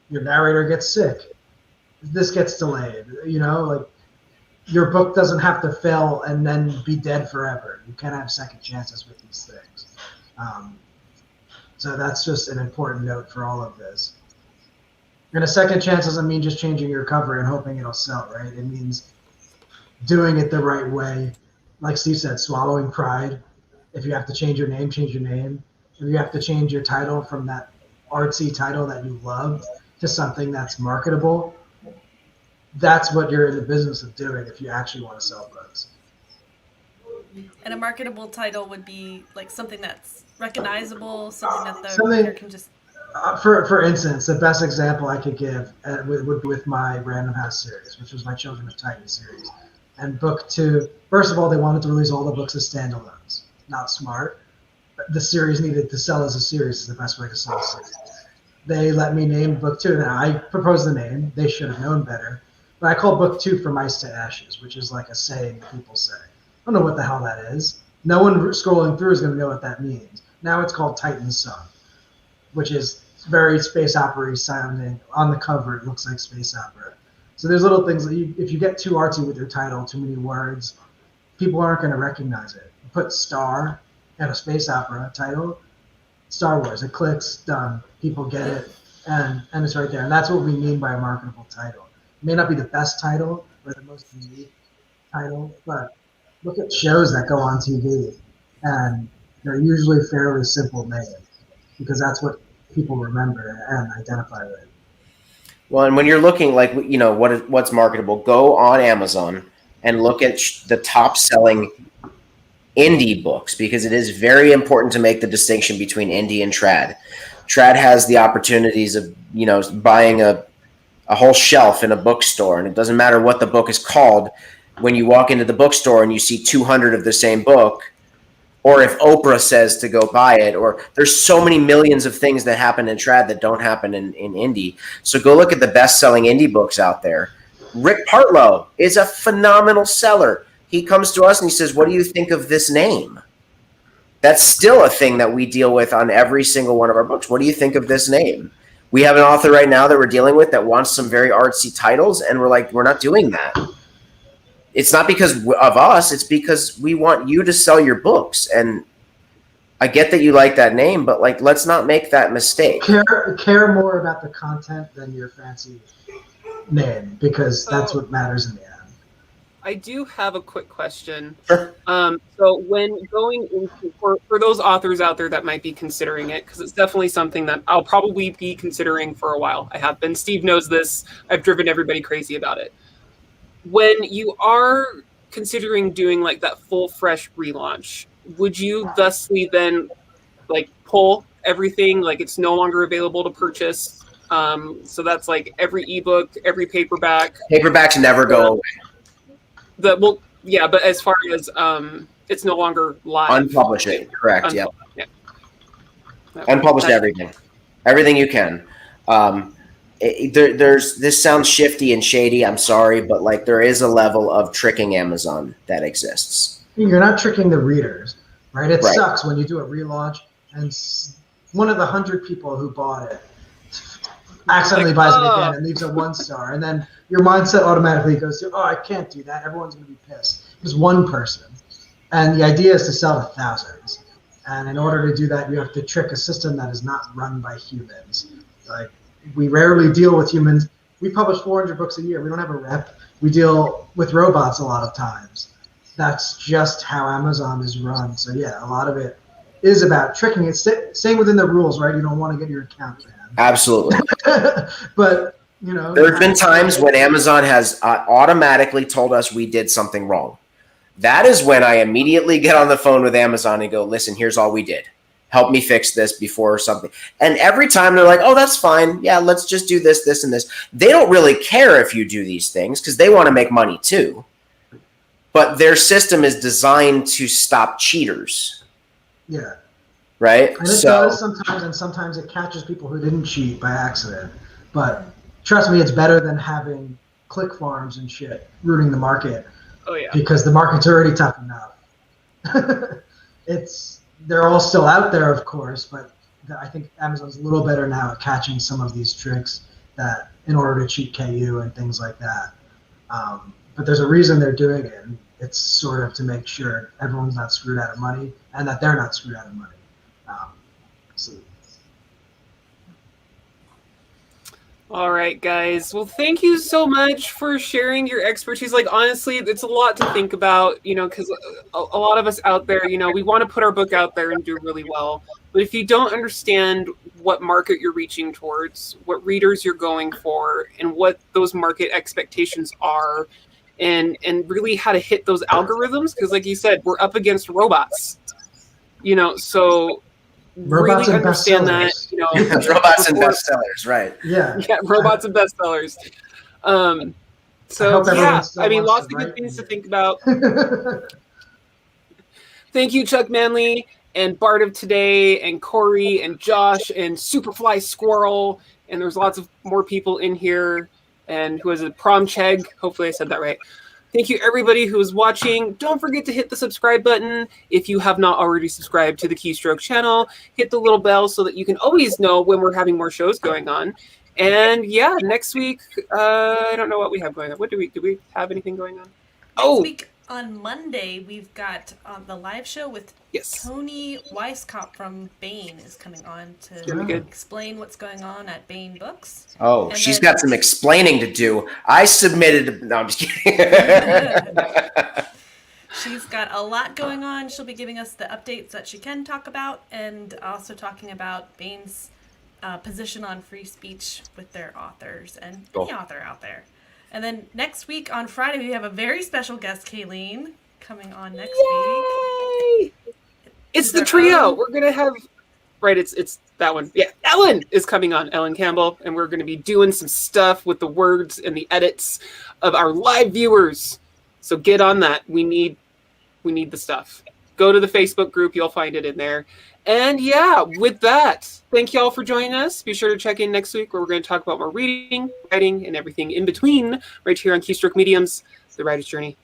Your narrator gets sick. This gets delayed. Like, your book doesn't have to fail and then be dead forever. You can't have second chances with these things. So that's just an important note for all of this. And a second chance doesn't mean just changing your cover and hoping it'll sell, right? It means doing it the right way. Like Steve said, swallowing pride. If you have to change your name, change your name. If you have to change your title from that artsy title that you loved to something that's marketable, that's what you're in the business of doing if you actually want to sell books. And a marketable title would be like something that's recognizable, something that the reader can just... For instance, the best example I could give would be with my Random House series, which was my Children of Titan series. And book 2, first of all, they wanted to release all the books as standalones. Not smart. The series needed to sell as a series, is the best way to sell a series. They let me name book 2. Now, I proposed the name. They should have known better. But I called book 2 From Ice to Ashes, which is like a saying that people say. I don't know what the hell that is. No one scrolling through is going to know what that means. Now it's called Titan's Song, which is very space opera-y sounding. On the cover, it looks like space opera. So there's little things that if you get too artsy with your title, too many words, people aren't going to recognize it. You put Star and a space opera title, Star Wars, it clicks, done. People get it, and it's right there. And that's what we mean by a marketable title. It may not be the best title or the most unique title, but look at shows that go on TV, and they're usually fairly simple names because that's what people remember and identify with. Well, and when you're looking like, what's marketable, go on Amazon and look at the top selling indie books, because it is very important to make the distinction between indie and trad. Trad has the opportunities of, buying a whole shelf in a bookstore, and it doesn't matter what the book is called. When you walk into the bookstore and you see 200 of the same book, or if Oprah says to go buy it, or there's so many millions of things that happen in trad that don't happen in indie. So go look at the best-selling indie books out there. Rick Partlow is a phenomenal seller. He comes to us and he says, what do you think of this name? That's still a thing that we deal with on every single one of our books. What do you think of this name? We have an author right now that we're dealing with that wants some very artsy titles, and we're like, we're not doing that. It's not because of us. It's because we want you to sell your books. And I get that you like that name, but let's not make that mistake. Care more about the content than your fancy name, because that's what matters in the end. I do have a quick question. Sure. So when going into, for those authors out there that might be considering it, because it's definitely something that I'll probably be considering for a while. I have been. Steve knows this. I've driven everybody crazy about it. When you are considering doing that full fresh relaunch, would you thusly then like pull everything, like it's no longer available to purchase. So that's like every ebook, every paperback. Paperbacks never go away. But as far as it's no longer live. Unpublished, correct? Yeah. Unpublished That's, everything you can. There's this sounds shifty and shady. I'm sorry, but like there is a level of tricking Amazon that exists. You're not tricking the readers, right? It sucks when you do a relaunch and one of the 100 people who bought it accidentally buys it again and leaves a 1-star, and then your mindset automatically goes to, I can't do that. Everyone's going to be pissed. It's one person, and the idea is to sell to thousands. And in order to do that, you have to trick a system that is not run by humans. Like, we rarely deal with humans. We publish 400 books a year. We don't have a rep. We deal with robots a lot of times. That's just how Amazon is run. So yeah, a lot of it is about tricking. It's staying within the rules, right? You don't want to get your account banned. Absolutely. But, you know. There's been times when Amazon has automatically told us we did something wrong. That is when I immediately get on the phone with Amazon and go, listen, here's all we did. Help me fix this before something. And every time they're like, oh, that's fine. Yeah, let's just do this, this, and this. They don't really care if you do these things because they want to make money too. But their system is designed to stop cheaters. Yeah. Right? And it does sometimes, and sometimes it catches people who didn't cheat by accident. But trust me, it's better than having click farms and shit rooting the market. Oh, yeah. Because the market's already tough enough. They're all still out there, of course, but I think Amazon's a little better now at catching some of these tricks that in order to cheat KU and things like that. But there's a reason they're doing it. And it's sort of to make sure everyone's not screwed out of money and that they're not screwed out of money. All right, guys. Well, thank you so much for sharing your expertise. Like, honestly, it's a lot to think about, you know, because a lot of us out there, you know, we want to put our book out there and do really well. But if you don't understand what market you're reaching towards, what readers you're going for, and what those market expectations are, and really how to hit those algorithms, because like you said, we're up against robots, you know, so... Robots really and understand that, bestsellers. you know, robots and bestsellers, right? Yeah, robots and bestsellers. So yeah, I mean, lots of good things to think about. Thank you, Chuck Manley and Bart of Today and Corey and Josh and Superfly Squirrel, and there's lots of more people in here. And who is it? Prom Chegg. Hopefully, I said that right. Thank you, everybody who is watching. Don't forget to hit the subscribe button. If you have not already subscribed to the Keystroke channel, hit the little bell so that you can always know when we're having more shows going on. And yeah, next week, I don't know what we have going on. Do we have anything going on? Next week on Monday, we've got the live show with Tony Weisskopf from Bane is coming on to explain what's going on at Bane Books. Oh, and she's got some explaining to do. I submitted. No, I'm just kidding. She's got a lot going on. She'll be giving us the updates that she can talk about, and also talking about Bane's position on free speech with their authors and any author out there. And then next week on Friday, we have a very special guest, Kalene, coming on next week. It's the trio. We're going to have... Right, it's that one. Yeah, Ellen is coming on, Ellen Campbell, and we're going to be doing some stuff with the words and the edits of our live viewers. So get on that. We need the stuff. Go to the Facebook group. You'll find it in there. And yeah, with that, thank you all for joining us. Be sure to check in next week where we're going to talk about more reading, writing, and everything in between right here on Keystroke Mediums, The Writer's Journey.